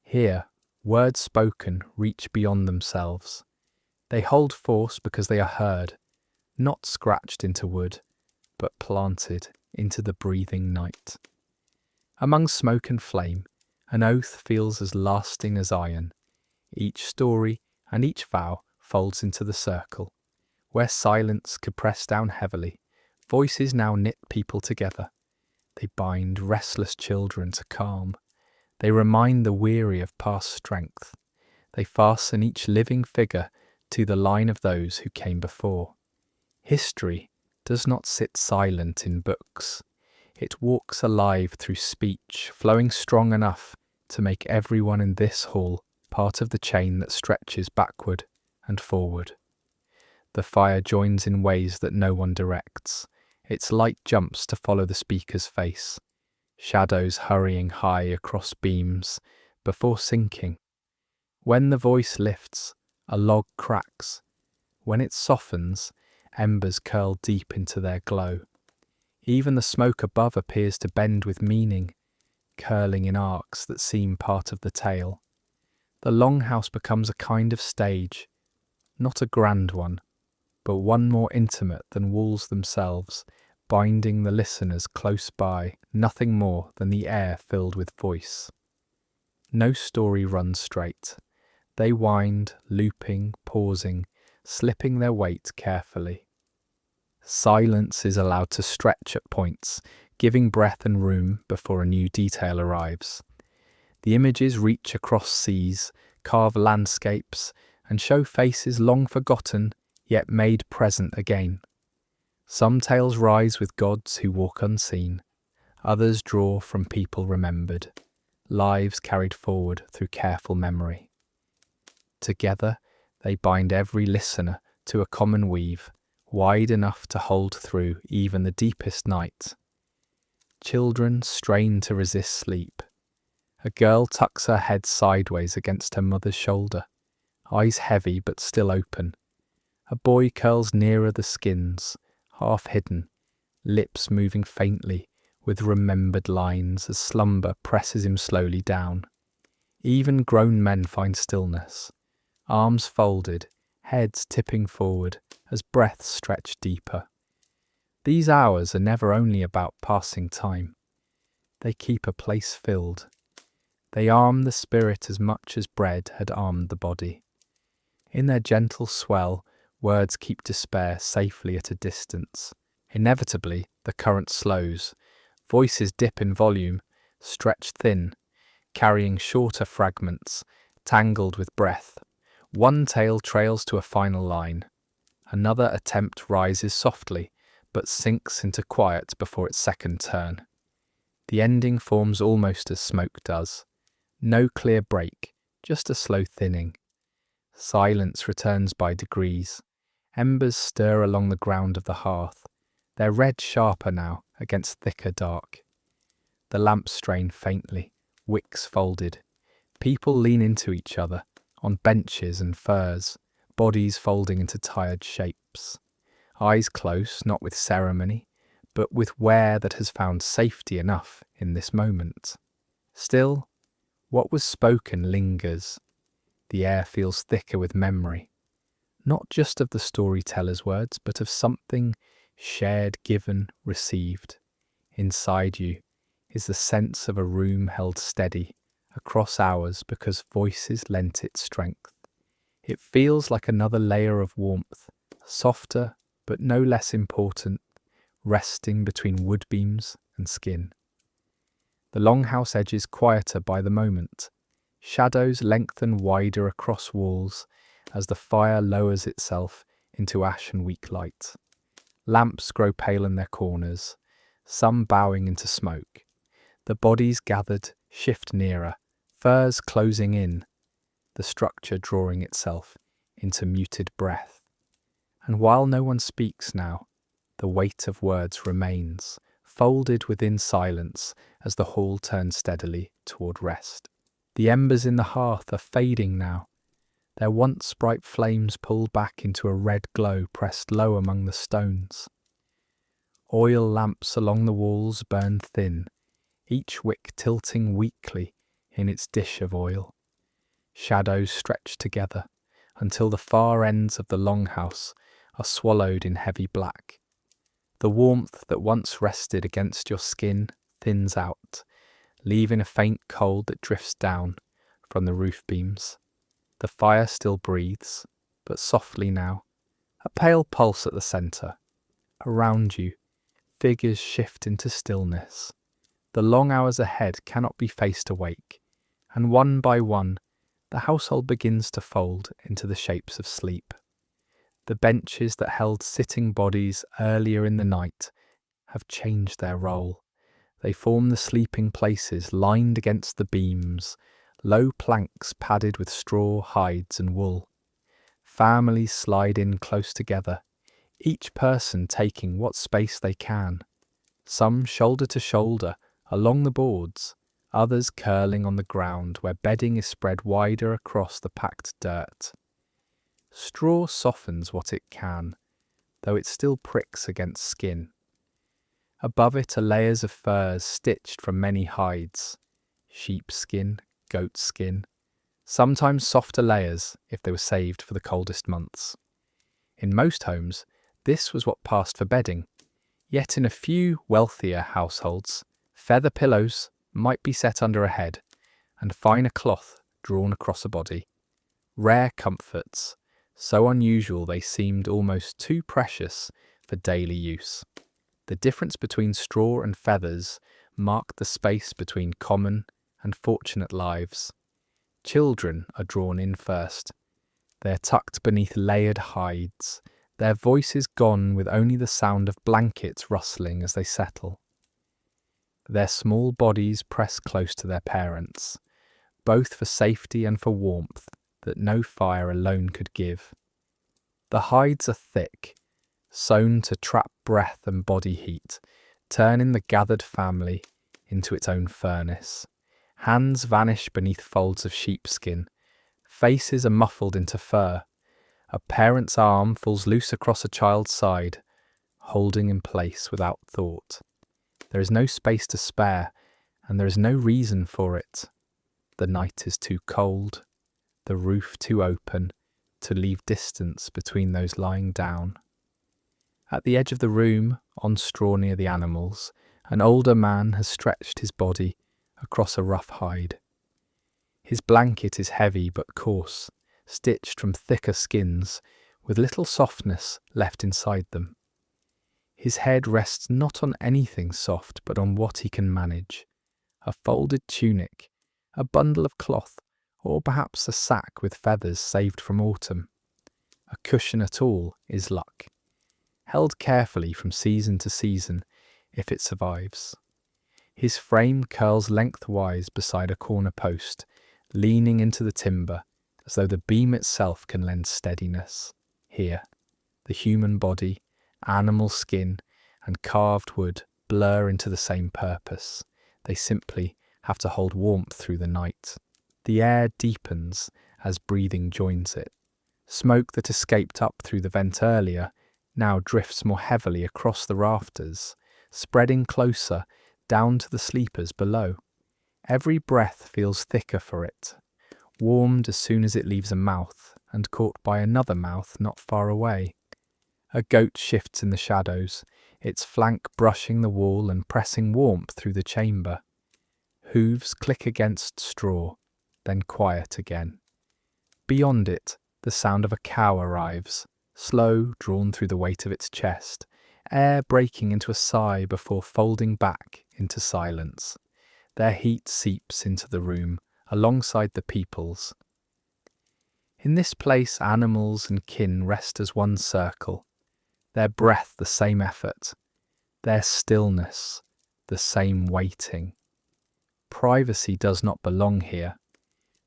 Here, words spoken reach beyond themselves. They hold force because they are heard, not scratched into wood, but planted into the breathing night. Among smoke and flame, an oath feels as lasting as iron. Each story and each vow folds into the circle. Where silence could press down heavily, voices now knit people together. They bind restless children to calm. They remind the weary of past strength. They fasten each living figure to the line of those who came before. History does not sit silent in books. It walks alive through speech, flowing strong enough to make everyone in this hall part of the chain that stretches backward and forward. The fire joins in ways that no one directs. Its light jumps to follow the speaker's face, shadows hurrying high across beams before sinking. When the voice lifts, a log cracks. When it softens, embers curl deep into their glow. Even the smoke above appears to bend with meaning, curling in arcs that seem part of the tale. The longhouse becomes a kind of stage, not a grand one, but one more intimate than walls themselves, binding the listeners close by, nothing more than the air filled with voice. No story runs straight. They wind, looping, pausing, slipping their weight carefully. Silence is allowed to stretch at points, giving breath and room before a new detail arrives. The images reach across seas, carve landscapes, and show faces long forgotten, yet made present again. Some tales rise with gods who walk unseen, others draw from people remembered, lives carried forward through careful memory. Together, they bind every listener to a common weave, wide enough to hold through even the deepest night. Children strain to resist sleep. A girl tucks her head sideways against her mother's shoulder, eyes heavy but still open. A boy curls nearer the skins, half hidden, lips moving faintly with remembered lines as slumber presses him slowly down. Even grown men find stillness, arms folded, heads tipping forward as breaths stretch deeper. These hours are never only about passing time. They keep a place filled. They arm the spirit as much as bread had armed the body. In their gentle swell, words keep despair safely at a distance. Inevitably, the current slows. Voices dip in volume, stretch thin, carrying shorter fragments, tangled with breath. One tale trails to a final line. Another attempt rises softly, but sinks into quiet before its second turn. The ending forms almost as smoke does. No clear break, just a slow thinning. Silence returns by degrees. Embers stir along the ground of the hearth. Their red sharper now against thicker dark. The lamps strain faintly, wicks folded. People lean into each other, on benches and furs, bodies folding into tired shapes. Eyes close, not with ceremony, but with wear that has found safety enough in this moment. Still, what was spoken lingers. The air feels thicker with memory, not just of the storyteller's words, but of something shared, given, received. Inside you is the sense of a room held steady across hours because voices lent it strength. It feels like another layer of warmth, softer but no less important, resting between wood beams and skin. The longhouse edges quieter by the moment. Shadows lengthen wider across walls as the fire lowers itself into ash and weak light. Lamps grow pale in their corners, some bowing into smoke. The bodies gathered shift nearer, furs closing in, the structure drawing itself into muted breath. And while no one speaks now, the weight of words remains, folded within silence as the hall turns steadily toward rest. The embers in the hearth are fading now, their once bright flames pulled back into a red glow pressed low among the stones. Oil lamps along the walls burn thin, each wick tilting weakly in its dish of oil. Shadows stretch together until the far ends of the longhouse are swallowed in heavy black. The warmth that once rested against your skin thins out, leaving a faint cold that drifts down from the roof beams. The fire still breathes, but softly now, a pale pulse at the centre. Around you, figures shift into stillness. The long hours ahead cannot be faced awake, and one by one, the household begins to fold into the shapes of sleep. The benches that held sitting bodies earlier in the night have changed their role. They form the sleeping places lined against the beams, low planks padded with straw, hides and wool. Families slide in close together, each person taking what space they can. Some shoulder to shoulder along the boards, others curling on the ground where bedding is spread wider across the packed dirt. Straw softens what it can, though it still pricks against skin. Above it are layers of furs stitched from many hides, sheepskin, goatskin, sometimes softer layers if they were saved for the coldest months. In most homes, this was what passed for bedding, yet in a few wealthier households, feather pillows might be set under a head, and finer cloth drawn across a body. Rare comforts, so unusual they seemed almost too precious for daily use. The difference between straw and feathers marked the space between common and fortunate lives. Children are drawn in first. They are tucked beneath layered hides, their voices gone with only the sound of blankets rustling as they settle. Their small bodies press close to their parents, both for safety and for warmth that no fire alone could give. The hides are thick, sewn to trap breath and body heat, turning the gathered family into its own furnace. Hands vanish beneath folds of sheepskin, faces are muffled into fur. A parent's arm falls loose across a child's side, holding in place without thought. There is no space to spare, and there is no reason for it. The night is too cold, the roof too open, to leave distance between those lying down. At the edge of the room, on straw near the animals, an older man has stretched his body across a rough hide. His blanket is heavy but coarse, stitched from thicker skins, with little softness left inside them. His head rests not on anything soft, but on what he can manage. A folded tunic, a bundle of cloth, or perhaps a sack with feathers saved from autumn. A cushion at all is luck, held carefully from season to season, if it survives. His frame curls lengthwise beside a corner post, leaning into the timber, as though the beam itself can lend steadiness. Here, the human body, animal skin, and carved wood blur into the same purpose. They simply have to hold warmth through the night. The air deepens as breathing joins it. Smoke that escaped up through the vent earlier now drifts more heavily across the rafters, spreading closer down to the sleepers below. Every breath feels thicker for it, warmed as soon as it leaves a mouth and caught by another mouth not far away. A goat shifts in the shadows, its flank brushing the wall and pressing warmth through the chamber. Hooves click against straw, then quiet again. Beyond it, the sound of a cow arrives, slow, drawn through the weight of its chest, air breaking into a sigh before folding back into silence. Their heat seeps into the room, alongside the people's. In this place, animals and kin rest as one circle, their breath the same effort, their stillness the same waiting. Privacy does not belong here.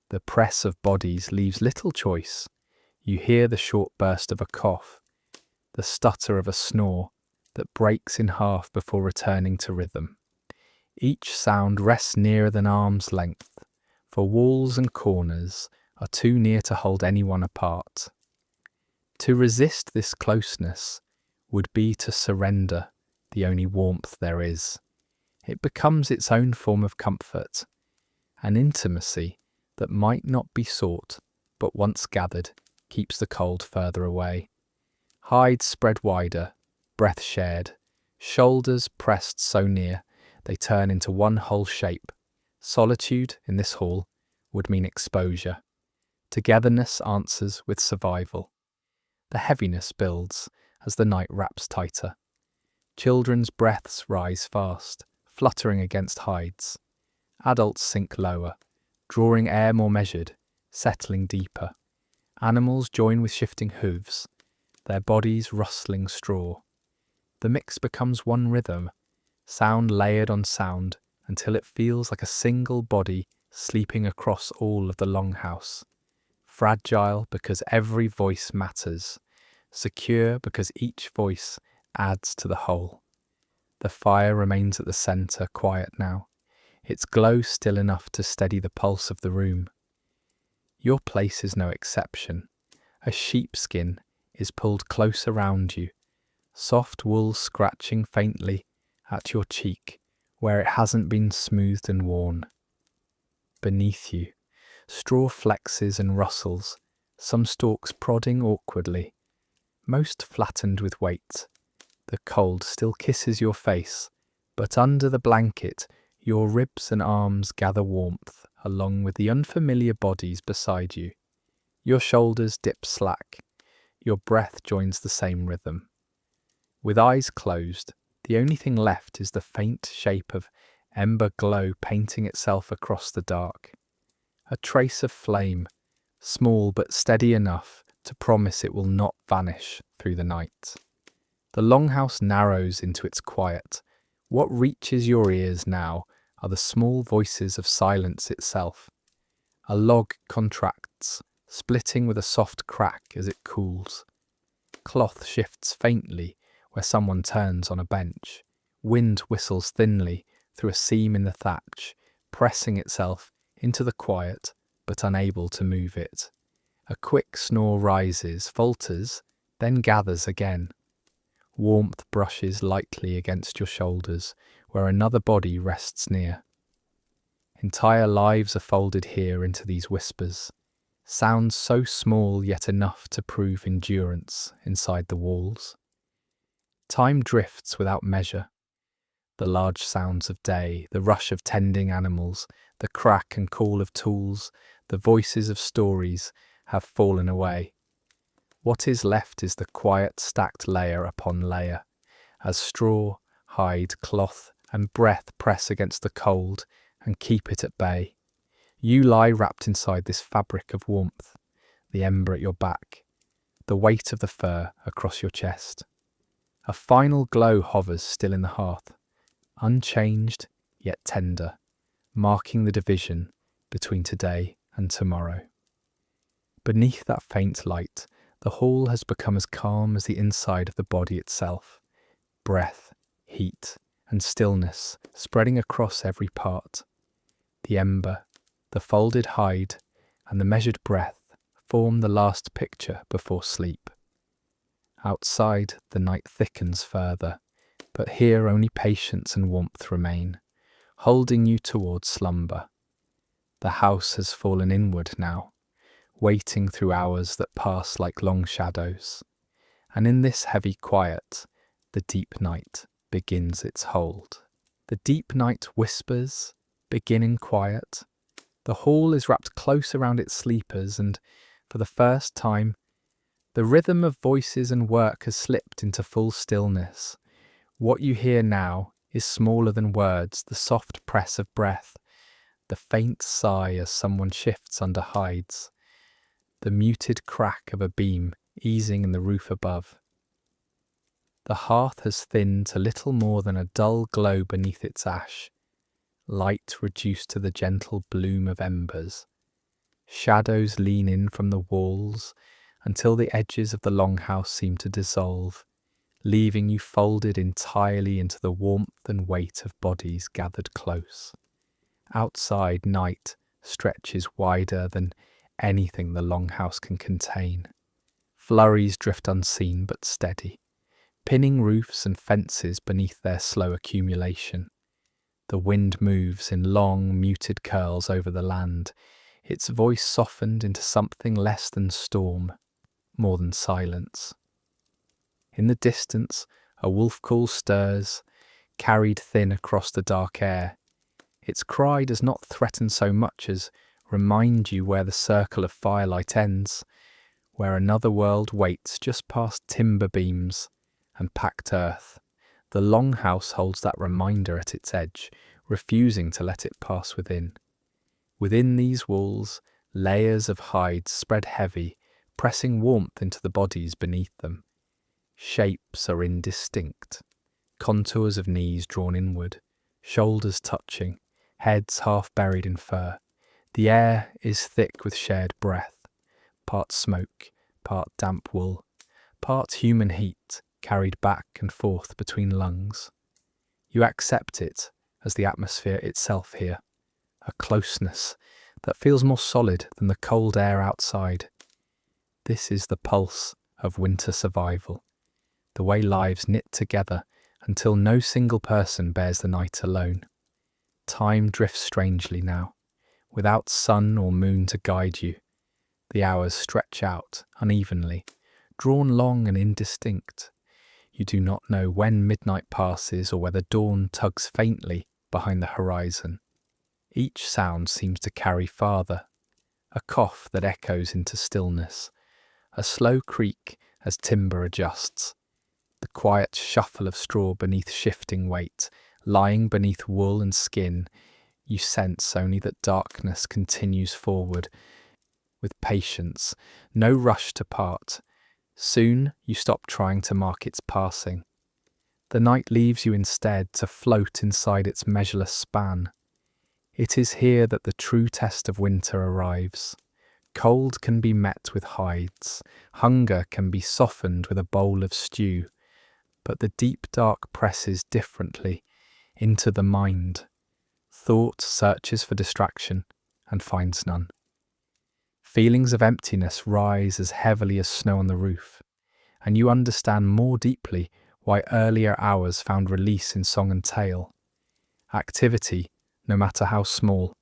The press of bodies leaves little choice. You hear the short burst of a cough, the stutter of a snore that breaks in half before returning to rhythm. Each sound rests nearer than arm's length, for walls and corners are too near to hold anyone apart. To resist this closeness would be to surrender the only warmth there is. It becomes its own form of comfort, an intimacy that might not be sought, but once gathered, keeps the cold further away. Hides spread wider, breath shared, shoulders pressed so near they turn into one whole shape. Solitude in this hall would mean exposure. Togetherness answers with survival. The heaviness builds as the night wraps tighter. Children's breaths rise fast, fluttering against hides. Adults sink lower, drawing air more measured, settling deeper. Animals join with shifting hooves, their bodies rustling straw. The mix becomes one rhythm, sound layered on sound until it feels like a single body sleeping across all of the longhouse. Fragile because every voice matters, secure because each voice adds to the whole. The fire remains at the centre, quiet now, its glow still enough to steady the pulse of the room. Your place is no exception. A sheepskin is pulled close around you, soft wool scratching faintly at your cheek where it hasn't been smoothed and worn. Beneath you, straw flexes and rustles, some stalks prodding awkwardly, most flattened with weight. The cold still kisses your face, but under the blanket, your ribs and arms gather warmth along with the unfamiliar bodies beside you. Your shoulders dip slack, your breath joins the same rhythm. With eyes closed, the only thing left is the faint shape of ember glow painting itself across the dark. A trace of flame, small but steady enough to promise it will not vanish through the night. The longhouse narrows into its quiet. What reaches your ears now are the small voices of silence itself. A log contracts, splitting with a soft crack as it cools. Cloth shifts faintly where someone turns on a bench. Wind whistles thinly through a seam in the thatch, pressing itself into the quiet but unable to move it. A quick snore rises, falters, then gathers again. Warmth brushes lightly against your shoulders where another body rests near. Entire lives are folded here into these whispers. Sounds so small yet enough to prove endurance inside the walls. Time drifts without measure. The large sounds of day, the rush of tending animals, the crack and call of tools, the voices of stories have fallen away. What is left is the quiet stacked layer upon layer, as straw, hide, cloth, and breath press against the cold and keep it at bay. You lie wrapped inside this fabric of warmth, the ember at your back, the weight of the fur across your chest. A final glow hovers still in the hearth, unchanged yet tender, marking the division between today and tomorrow. Beneath that faint light, the hall has become as calm as the inside of the body itself. Breath, heat, and stillness spreading across every part. The ember, the folded hide, and the measured breath form the last picture before sleep. Outside, the night thickens further, but here only patience and warmth remain, holding you towards slumber. The house has fallen inward now, waiting through hours that pass like long shadows, and in this heavy quiet, the deep night begins its hold. The deep night whispers, begin in quiet. The hall is wrapped close around its sleepers, and for the first time, the rhythm of voices and work has slipped into full stillness. What you hear now is smaller than words, the soft press of breath, the faint sigh as someone shifts under hides, the muted crack of a beam easing in the roof above. The hearth has thinned to little more than a dull glow beneath its ash, light reduced to the gentle bloom of embers. Shadows lean in from the walls until the edges of the longhouse seem to dissolve, leaving you folded entirely into the warmth and weight of bodies gathered close. Outside, night stretches wider than anything the longhouse can contain. Flurries drift unseen but steady, pinning roofs and fences beneath their slow accumulation. The wind moves in long, muted curls over the land, its voice softened into something less than storm, more than silence. In the distance, a wolf call stirs, carried thin across the dark air. Its cry does not threaten so much as remind you where the circle of firelight ends, where another world waits just past timber beams and packed earth. The longhouse holds that reminder at its edge, refusing to let it pass within. Within these walls, layers of hide spread heavy, pressing warmth into the bodies beneath them. Shapes are indistinct, contours of knees drawn inward, shoulders touching, heads half buried in fur. The air is thick with shared breath, part smoke, part damp wool, part human heat carried back and forth between lungs. You accept it as the atmosphere itself here, a closeness that feels more solid than the cold air outside. This is the pulse of winter survival, the way lives knit together until no single person bears the night alone. Time drifts strangely now, without sun or moon to guide you. The hours stretch out unevenly, drawn long and indistinct. You do not know when midnight passes or whether dawn tugs faintly behind the horizon. Each sound seems to carry farther, a cough that echoes into stillness, a slow creak as timber adjusts, the quiet shuffle of straw beneath shifting weight, lying beneath wool and skin. You sense only that darkness continues forward, with patience, no rush to part. Soon you stop trying to mark its passing. The night leaves you instead to float inside its measureless span. It is here that the true test of winter arrives. Cold can be met with hides, hunger can be softened with a bowl of stew, but the deep dark presses differently into the mind. Thought searches for distraction and finds none. Feelings of emptiness rise as heavily as snow on the roof, and you understand more deeply why earlier hours found release in song and tale. Activity, no matter how small,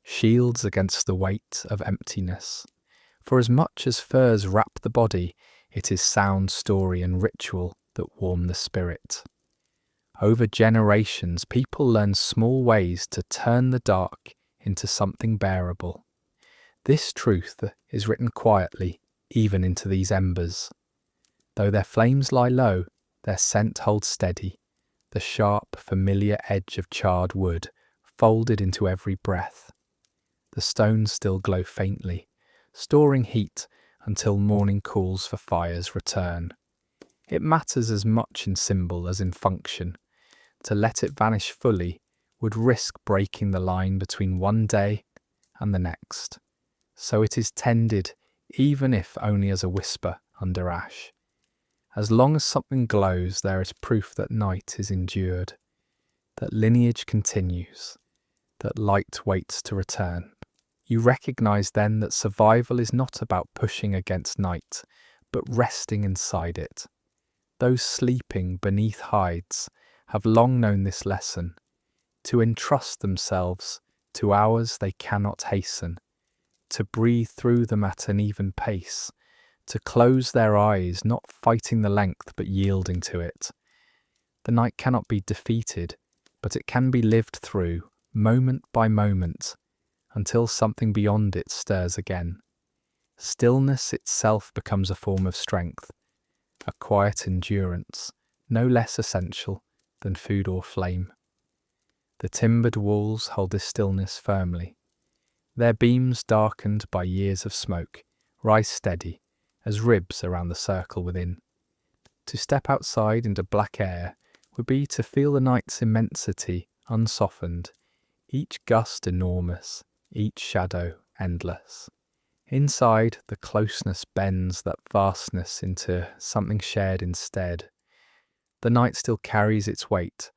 shields against the weight of emptiness. For as much as furs wrap the body, it is sound, story, and ritual that warm the spirit. Over generations, people learn small ways to turn the dark into something bearable. This truth is written quietly, even into these embers. Though their flames lie low, their scent holds steady, the sharp, familiar edge of charred wood folded into every breath. The stones still glow faintly, storing heat until morning calls for fire's return. It matters as much in symbol as in function. To let it vanish fully would risk breaking the line between one day and the next. So it is tended, even if only as a whisper under ash. As long as something glows, there is proof that night is endured, that lineage continues, that light waits to return. You recognize then that survival is not about pushing against night, but resting inside it. Those sleeping beneath hides have long known this lesson, to entrust themselves to hours they cannot hasten, to breathe through them at an even pace, to close their eyes, not fighting the length but yielding to it. The night cannot be defeated, but it can be lived through, moment by moment, until something beyond it stirs again. Stillness itself becomes a form of strength, a quiet endurance, no less essential than food or flame. The timbered walls hold this stillness firmly. Their beams, darkened by years of smoke, rise steady as ribs around the circle within. To step outside into black air would be to feel the night's immensity unsoftened, each gust enormous, each shadow endless. Inside, the closeness bends that vastness into something shared instead. The night still carries its weight,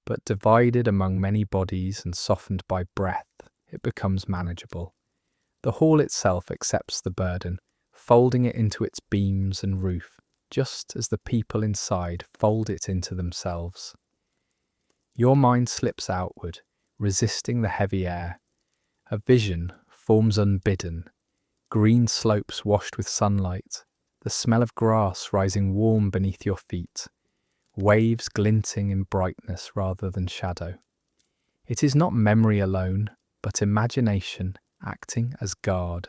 but divided among many bodies and softened by breath, it becomes manageable. The hall itself accepts the burden, folding it into its beams and roof, just as the people inside fold it into themselves. Your mind slips outward, resisting the heavy air. A vision forms unbidden, green slopes washed with sunlight, the smell of grass rising warm beneath your feet, waves glinting in brightness rather than shadow. It is not memory alone, but imagination acting as guard.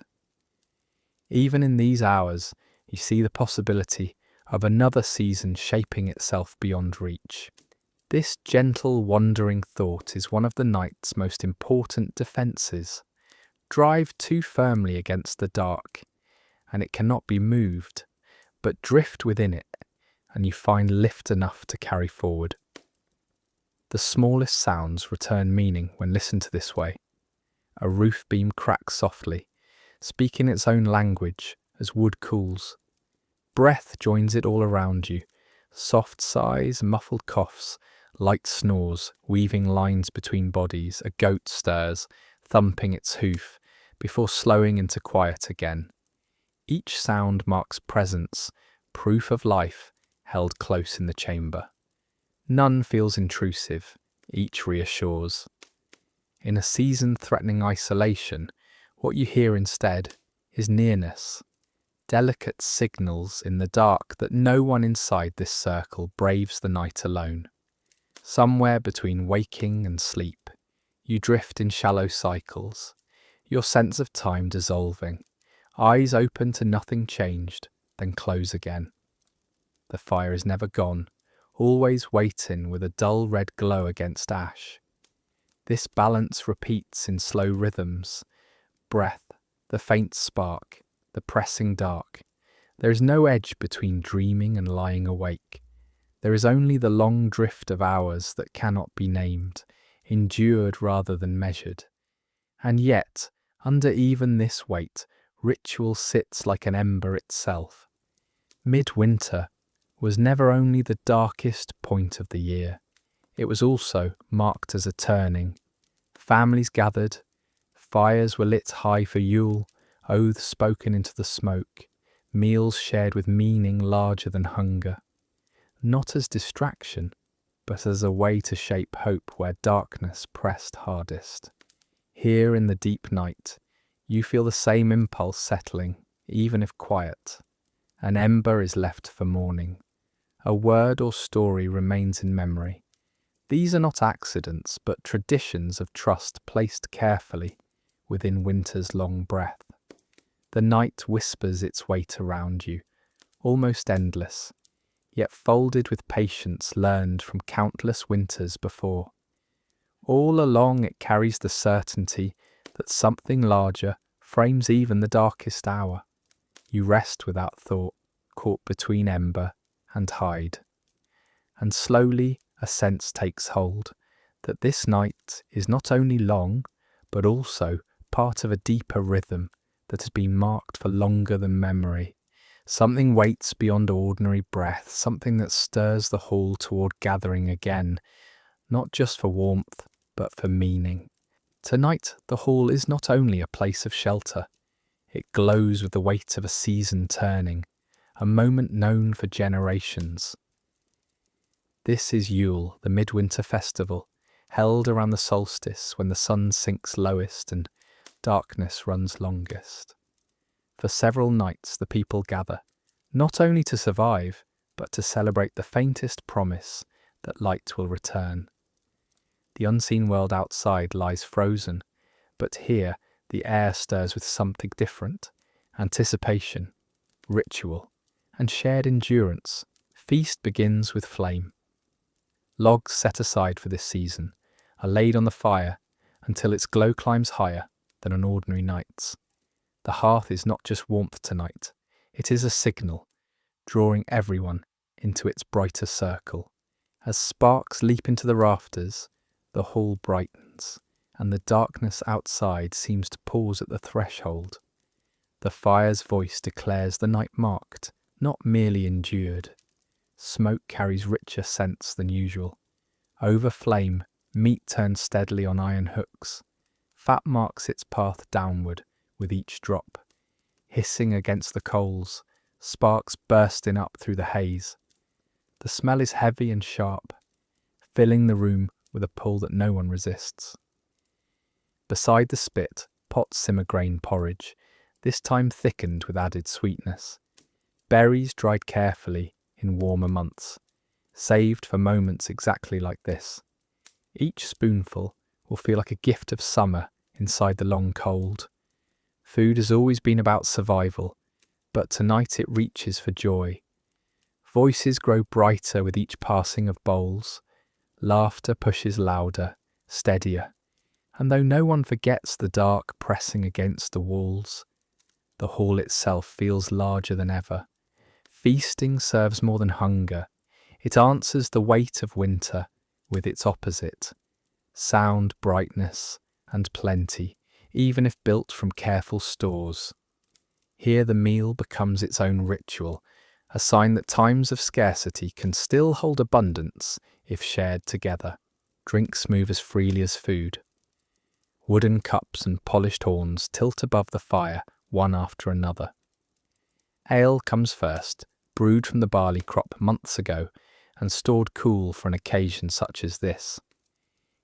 Even in these hours, you see the possibility of another season shaping itself beyond reach. This gentle, wandering thought is one of the night's most important defences. Drive too firmly against the dark, and it cannot be moved, but drift within it, and you find lift enough to carry forward. The smallest sounds return meaning when listened to this way. A roof beam cracks softly, speaking its own language as wood cools. Breath joins it all around you, soft sighs, muffled coughs, light snores, weaving lines between bodies. A goat stirs, thumping its hoof, before slowing into quiet again. Each sound marks presence, proof of life held close in the chamber. None feels intrusive, each reassures. In a season-threatening isolation, what you hear instead is nearness, delicate signals in the dark that no one inside this circle braves the night alone. Somewhere between waking and sleep, you drift in shallow cycles, your sense of time dissolving, eyes open to nothing changed, then close again. The fire is never gone, always waiting with a dull red glow against ash. This balance repeats in slow rhythms, breath the faint spark, the pressing dark. There is no edge between dreaming and lying awake. There is only the long drift of hours that cannot be named, endured rather than measured. And yet, under even this weight, ritual sits like an ember itself. Midwinter was never only the darkest point of the year. It was also marked as a turning. Families gathered, fires were lit high for Yule, oaths spoken into the smoke, meals shared with meaning larger than hunger. Not as distraction, but as a way to shape hope where darkness pressed hardest. Here in the deep night, you feel the same impulse settling, even if quiet. An ember is left for morning. A word or story remains in memory. These are not accidents, but traditions of trust placed carefully within winter's long breath. The night whispers its weight around you, almost endless, yet folded with patience learned from countless winters before. All along it carries the certainty that something larger frames even the darkest hour. You rest without thought, caught between ember and hide. And slowly a sense takes hold that this night is not only long, but also part of a deeper rhythm that has been marked for longer than memory. Something waits beyond ordinary breath, something that stirs the hall toward gathering again, not just for warmth, but for meaning. Tonight, the hall is not only a place of shelter. It glows with the weight of a season turning, a moment known for generations. This is Yule, the midwinter festival, held around the solstice when the sun sinks lowest and darkness runs longest. For several nights the people gather, not only to survive, but to celebrate the faintest promise that light will return. The unseen world outside lies frozen, but here the air stirs with something different: anticipation, ritual, and shared endurance. Feast begins with flame. Logs set aside for this season are laid on the fire until its glow climbs higher than on ordinary nights. The hearth is not just warmth tonight, it is a signal, drawing everyone into its brighter circle. As sparks leap into the rafters, the hall brightens, and the darkness outside seems to pause at the threshold. The fire's voice declares the night marked, not merely endured. Smoke carries richer scents than usual. Over flame, meat turns steadily on iron hooks. Fat marks its path downward with each drop. Hissing against the coals, sparks bursting up through the haze. The smell is heavy and sharp, filling the room with a pull that no one resists. Beside the spit, pots simmer grain porridge, this time thickened with added sweetness. Berries dried carefully in warmer months, saved for moments exactly like this. Each spoonful will feel like a gift of summer inside the long cold. Food has always been about survival, but tonight it reaches for joy. Voices grow brighter with each passing of bowls. Laughter pushes louder, steadier, and though no one forgets the dark pressing against the walls, the hall itself feels larger than ever. Feasting serves more than hunger. It answers the weight of winter with its opposite: sound, brightness, and plenty, even if built from careful stores. Here the meal becomes its own ritual, a sign that times of scarcity can still hold abundance if shared together. Drinks move as freely as food. Wooden cups and polished horns tilt above the fire, one after another. Ale comes first, brewed from the barley crop months ago and stored cool for an occasion such as this.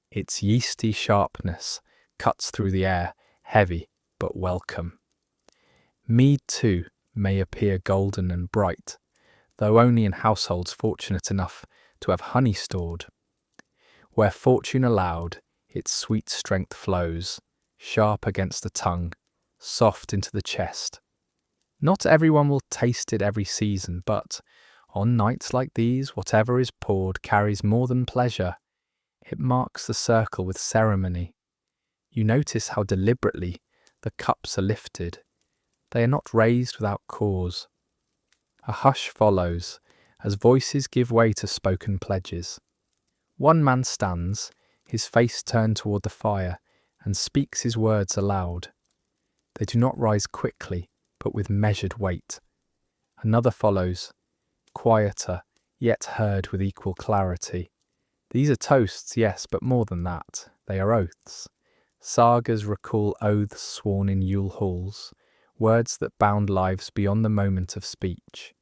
Its yeasty sharpness cuts through the air, heavy but welcome. Mead, too, may appear golden and bright, though only in households fortunate enough to have honey stored. Where fortune allowed, its sweet strength flows, sharp against the tongue, soft into the chest. Not everyone will taste it every season, but on nights like these, whatever is poured carries more than pleasure. It marks the circle with ceremony. You notice how deliberately The cups are lifted. They are not raised without cause. A hush follows as voices give way to spoken pledges. One man stands, his face turned toward the fire, and speaks his words aloud. They do not rise quickly, but with measured weight. Another follows, quieter, yet heard with equal clarity. These are toasts, yes, but more than that. They are oaths. Sagas recall oaths sworn in Yule halls, words that bound lives beyond the moment of speech.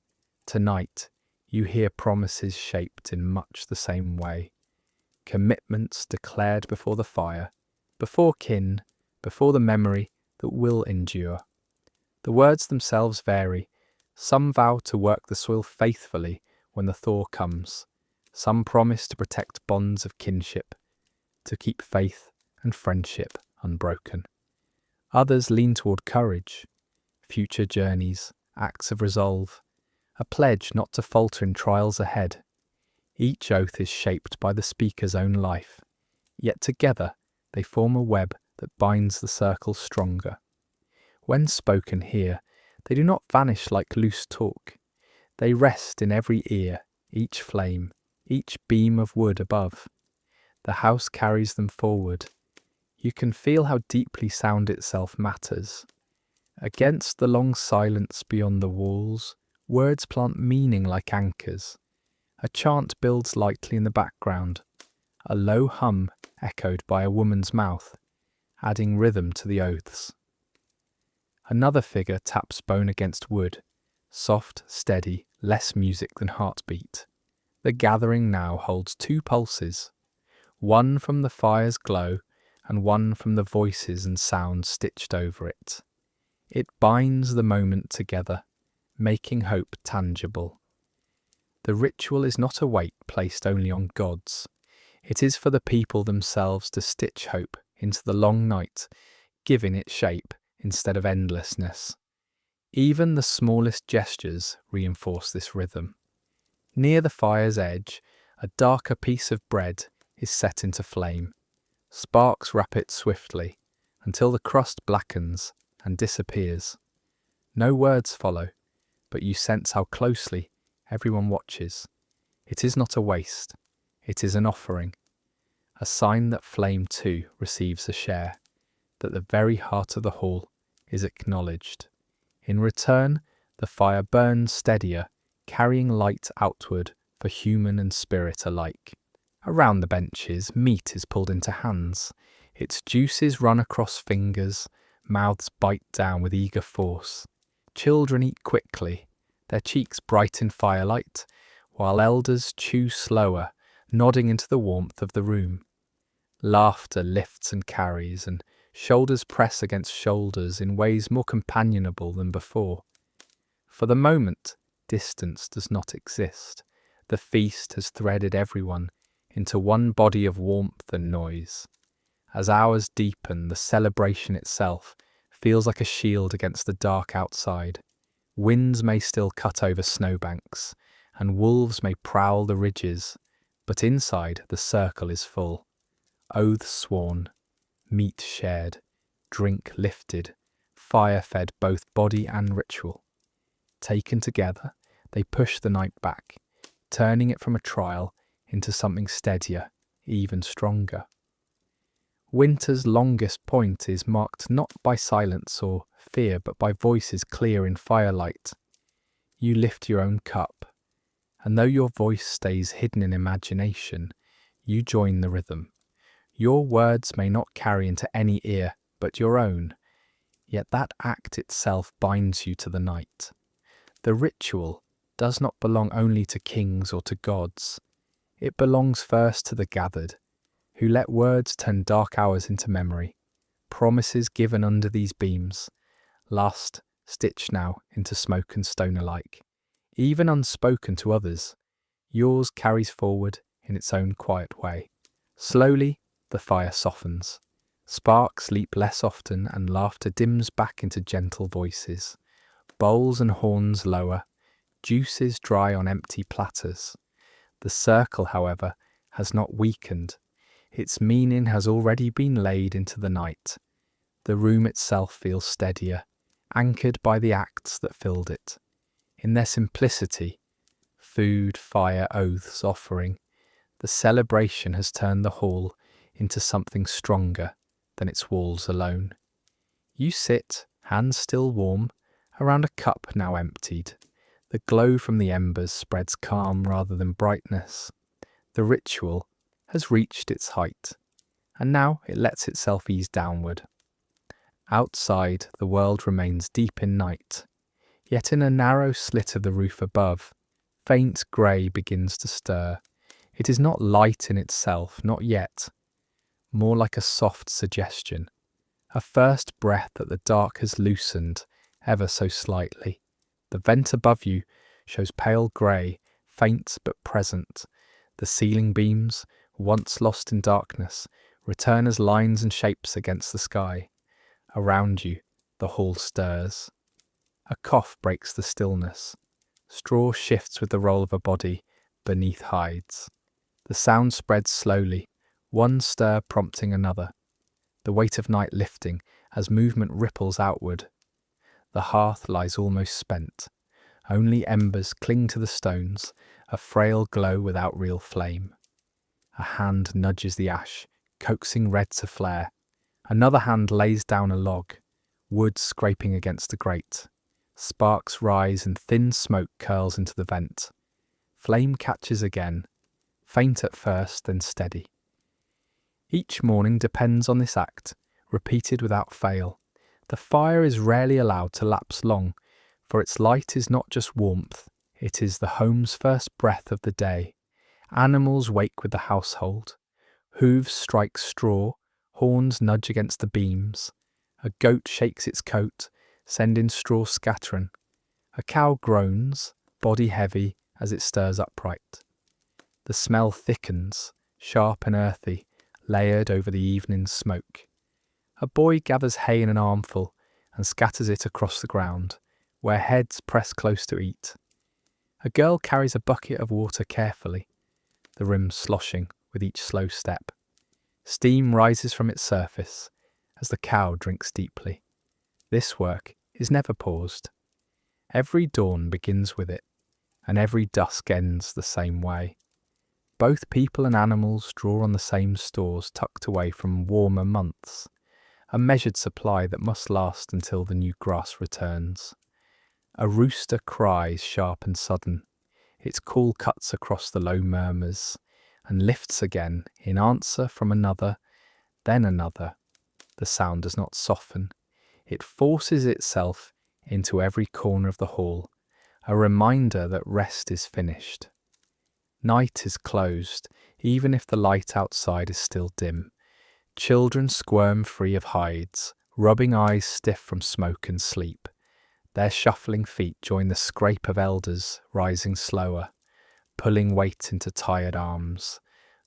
Tonight, you hear promises shaped in much the same way. Commitments declared before the fire, before kin, before the memory that will endure. The words themselves vary. Some vow to work the soil faithfully when the thaw comes. Some promise to protect bonds of kinship, to keep faith and friendship unbroken. Others lean toward courage, future journeys, acts of resolve, a pledge not to falter in trials ahead. Each oath is shaped by the speaker's own life, yet together they form a web that binds the circle stronger. When spoken here, they do not vanish like loose talk. They rest in every ear, each flame, each beam of wood above. The house carries them forward. You can feel how deeply sound itself matters. Against the long silence beyond the walls, words plant meaning like anchors. A chant builds lightly in the background, a low hum echoed by a woman's mouth, adding rhythm to the oaths. Another figure taps bone against wood, soft, steady, less music than heartbeat. The gathering now holds two pulses, one from the fire's glow and one from the voices and sounds stitched over it. It binds the moment together, making hope tangible. The ritual is not a weight placed only on gods. It is for the people themselves to stitch hope into the long night, giving it shape instead of endlessness. Even the smallest gestures reinforce this rhythm. Near the fire's edge, a darker piece of bread is set into flame. Sparks wrap it swiftly until the crust blackens and disappears. No words follow, but you sense how closely everyone watches. It is not a waste, it is an offering, a sign that flame too receives a share, that the very heart of the hall is acknowledged. In return, the fire burns steadier, carrying light outward for human and spirit alike. Around the benches, meat is pulled into hands. Its juices run across fingers, mouths bite down with eager force. Children eat quickly, their cheeks bright in firelight, while elders chew slower, nodding into the warmth of the room. Laughter lifts and carries, and shoulders press against shoulders in ways more companionable than before. For the moment, distance does not exist. The feast has threaded everyone into one body of warmth and noise. As hours deepen, the celebration itself feels like a shield against the dark outside. Winds may still cut over snowbanks, and wolves may prowl the ridges, but inside the circle is full. Oaths sworn, meat shared, drink lifted, fire fed both body and ritual. Taken together, they push the night back, turning it from a trial into something steadier, even stronger. Winter's longest point is marked not by silence or fear, but by voices clear in firelight. You lift your own cup, and though your voice stays hidden in imagination, you join the rhythm. Your words may not carry into any ear but your own, yet that act itself binds you to the night. The ritual does not belong only to kings or to gods. It belongs first to the gathered, who let words turn dark hours into memory, promises given under these beams, last stitched now into smoke and stone alike. Even unspoken to others, yours carries forward in its own quiet way. Slowly, the fire softens. Sparks leap less often and laughter dims back into gentle voices. Bowls and horns lower, juices dry on empty platters. The circle, however, has not weakened. Its meaning has already been laid into the night. The room itself feels steadier, anchored by the acts that filled it. In their simplicity, food, fire, oaths, offering, the celebration has turned the hall into something stronger than its walls alone. You sit, hands still warm, around a cup now emptied. The glow from the embers spreads calm rather than brightness. The ritual has reached its height, and now it lets itself ease downward. Outside, the world remains deep in night, yet in a narrow slit of the roof above, faint grey begins to stir. It is not light in itself, not yet, more like a soft suggestion, a first breath that the dark has loosened ever so slightly. The vent above you shows pale grey, faint but present. The ceiling beams, once lost in darkness, return as lines and shapes against the sky. Around you, the hall stirs. A cough breaks the stillness. Straw shifts with the roll of a body beneath hides. The sound spreads slowly, one stir prompting another, the weight of night lifting as movement ripples outward. The hearth lies almost spent. Only embers cling to the stones, a frail glow without real flame. A hand nudges the ash, coaxing red to flare. Another hand lays down a log, wood scraping against the grate. Sparks rise and thin smoke curls into the vent. Flame catches again, faint at first, then steady. Each morning depends on this act, repeated without fail. The fire is rarely allowed to lapse long, for its light is not just warmth, it is the home's first breath of the day. Animals wake with the household. Hooves strike straw, horns nudge against the beams. A goat shakes its coat, sending straw scattering. A cow groans, body heavy as it stirs upright. The smell thickens, sharp and earthy, layered over the evening's smoke. A boy gathers hay in an armful and scatters it across the ground, where heads press close to eat. A girl carries a bucket of water carefully, the rim sloshing with each slow step. Steam rises from its surface as the cow drinks deeply. This work is never paused. Every dawn begins with it, and every dusk ends the same way. Both people and animals draw on the same stores tucked away from warmer months, a measured supply that must last until the new grass returns. A rooster cries sharp and sudden. Its call cuts across the low murmurs, and lifts again in answer from another, then another. The sound does not soften. It forces itself into every corner of the hall, a reminder that rest is finished. Night is closed, even if the light outside is still dim. Children squirm free of hides, rubbing eyes stiff from smoke and sleep. Their shuffling feet join the scrape of elders, rising slower, pulling weight into tired arms.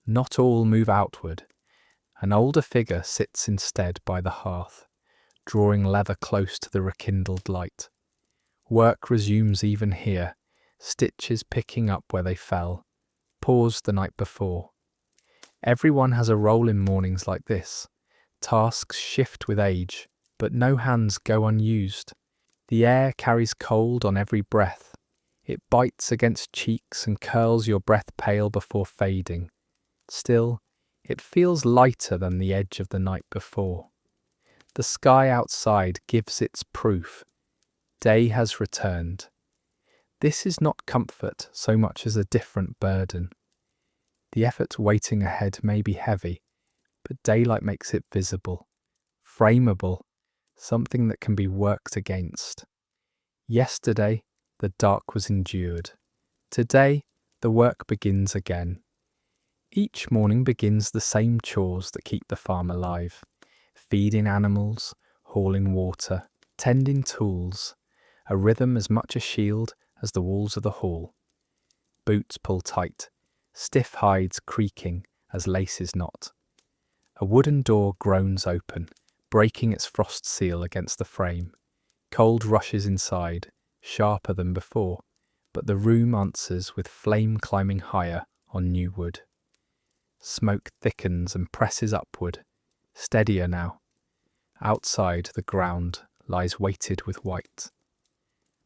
Not all move outward. An older figure sits instead by the hearth, drawing leather close to the rekindled light. Work resumes even here, stitches picking up where they fell, paused the night before. Everyone has a role in mornings like this. Tasks shift with age, but no hands go unused. The air carries cold on every breath. It bites against cheeks and curls your breath pale before fading. Still, it feels lighter than the edge of the night before. The sky outside gives its proof. Day has returned. This is not comfort so much as a different burden. The effort waiting ahead may be heavy, but daylight makes it visible, frameable, something that can be worked against. Yesterday, the dark was endured. Today, the work begins again. Each morning begins the same chores that keep the farm alive. Feeding animals, hauling water, tending tools, a rhythm as much a shield as the walls of the hall. Boots pull tight, stiff hides creaking as laces knot. A wooden door groans open, breaking its frost seal against the frame. Cold rushes inside, sharper than before, but the room answers with flame climbing higher on new wood. Smoke thickens and presses upward, steadier now. Outside, the ground lies weighted with white.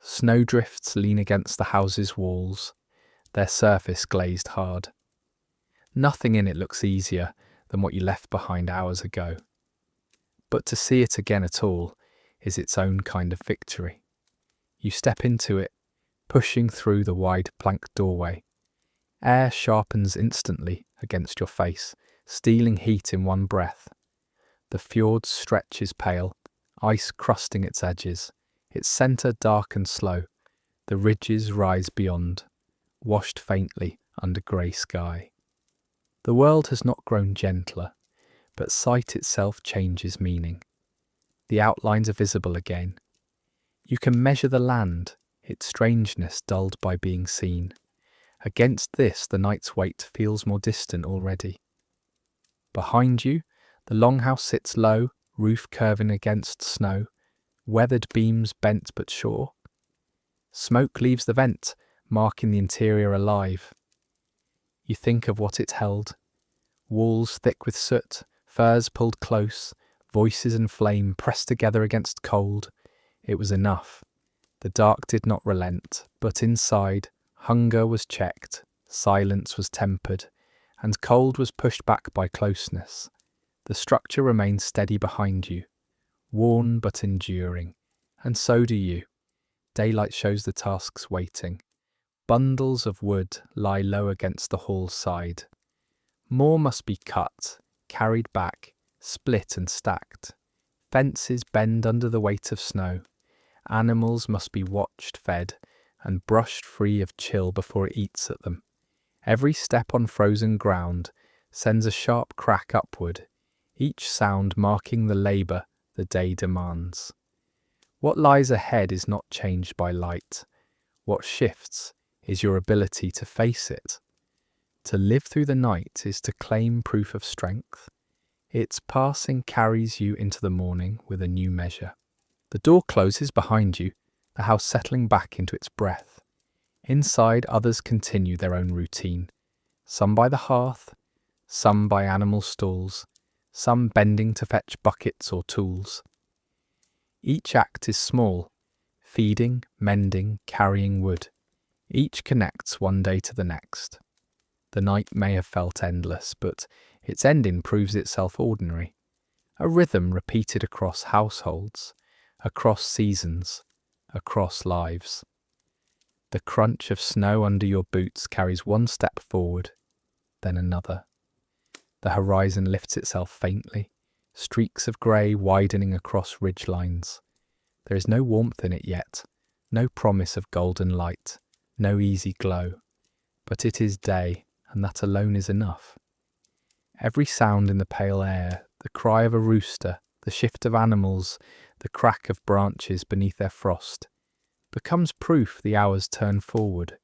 Snowdrifts lean against the house's walls, their surface glazed hard. Nothing in it looks easier than what you left behind hours ago. But to see it again at all is its own kind of victory. You step into it, pushing through the wide plank doorway. Air sharpens instantly against your face, stealing heat in one breath. The fjord's stretch is pale, ice crusting its edges, its centre dark and slow. The ridges rise beyond, washed faintly under grey sky. The world has not grown gentler, but sight itself changes meaning. The outlines are visible again. You can measure the land, its strangeness dulled by being seen. Against this, the night's weight feels more distant already. Behind you, the longhouse sits low, roof curving against snow, weathered beams bent but sure. Smoke leaves the vent, marking the interior alive. You think of what it held. Walls thick with soot, furs pulled close, voices and flame pressed together against cold. It was enough. The dark did not relent, but inside, hunger was checked, silence was tempered, and cold was pushed back by closeness. The structure remained steady behind you, worn but enduring, and so do you. Daylight shows the tasks waiting. Bundles of wood lie low against the hall's side. More must be cut, carried back, split and stacked. Fences bend under the weight of snow. Animals must be watched, fed, and brushed free of chill before it eats at them. Every step on frozen ground sends a sharp crack upward, each sound marking the labour the day demands. What lies ahead is not changed by light. What shifts is your ability to face it. To live through the night is to claim proof of strength. Its passing carries you into the morning with a new measure. The door closes behind you, the house settling back into its breath. Inside, others continue their own routine. Some by the hearth, some by animal stalls, some bending to fetch buckets or tools. Each act is small, feeding, mending, carrying wood. Each connects one day to the next. The night may have felt endless, but its ending proves itself ordinary. A rhythm repeated across households, across seasons, across lives. The crunch of snow under your boots carries one step forward, then another. The horizon lifts itself faintly, streaks of grey widening across ridge lines. There is no warmth in it yet, no promise of golden light, no easy glow. But it is day, and that alone is enough. Every sound in the pale air, the cry of a rooster, the shift of animals, the crack of branches beneath their frost, becomes proof the hours turn forward.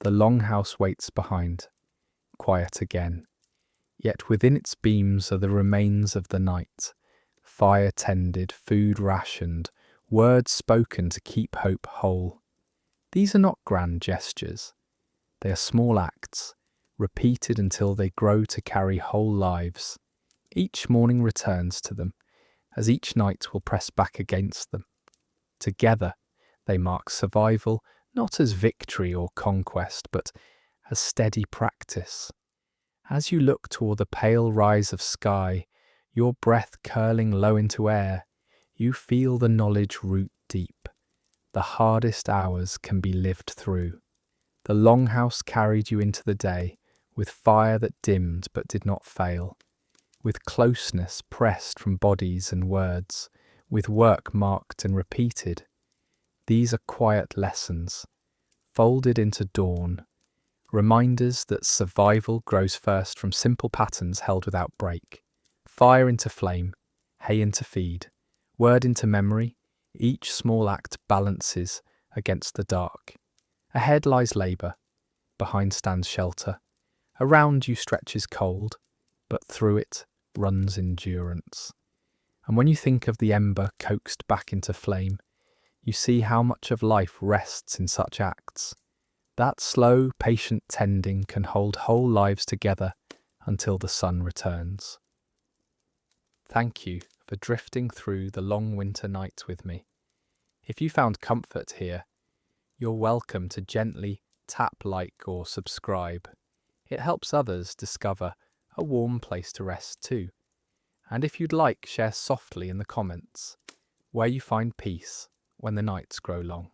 The longhouse waits behind, quiet again. Yet within its beams are the remains of the night, fire tended, food rationed, words spoken to keep hope whole. These are not grand gestures. They are small acts, repeated until they grow to carry whole lives. Each morning returns to them, as each night will press back against them. Together, they mark survival not as victory or conquest, but as steady practice. As you look toward the pale rise of sky, your breath curling low into air, you feel the knowledge root deep. The hardest hours can be lived through. The longhouse carried you into the day, with fire that dimmed but did not fail, with closeness pressed from bodies and words, with work marked and repeated. These are quiet lessons, folded into dawn, reminders that survival grows first from simple patterns held without break. Fire into flame, hay into feed, word into memory, each small act balances against the dark. Ahead lies labour, behind stands shelter. Around you stretches cold, but through it runs endurance. And when you think of the ember coaxed back into flame, you see how much of life rests in such acts. That slow, patient tending can hold whole lives together until the sun returns. Thank you for drifting through the long winter nights with me. If you found comfort here, you're welcome to gently tap like or subscribe. It helps others discover a warm place to rest too. And if you'd like, share softly in the comments where you find peace when the nights grow long.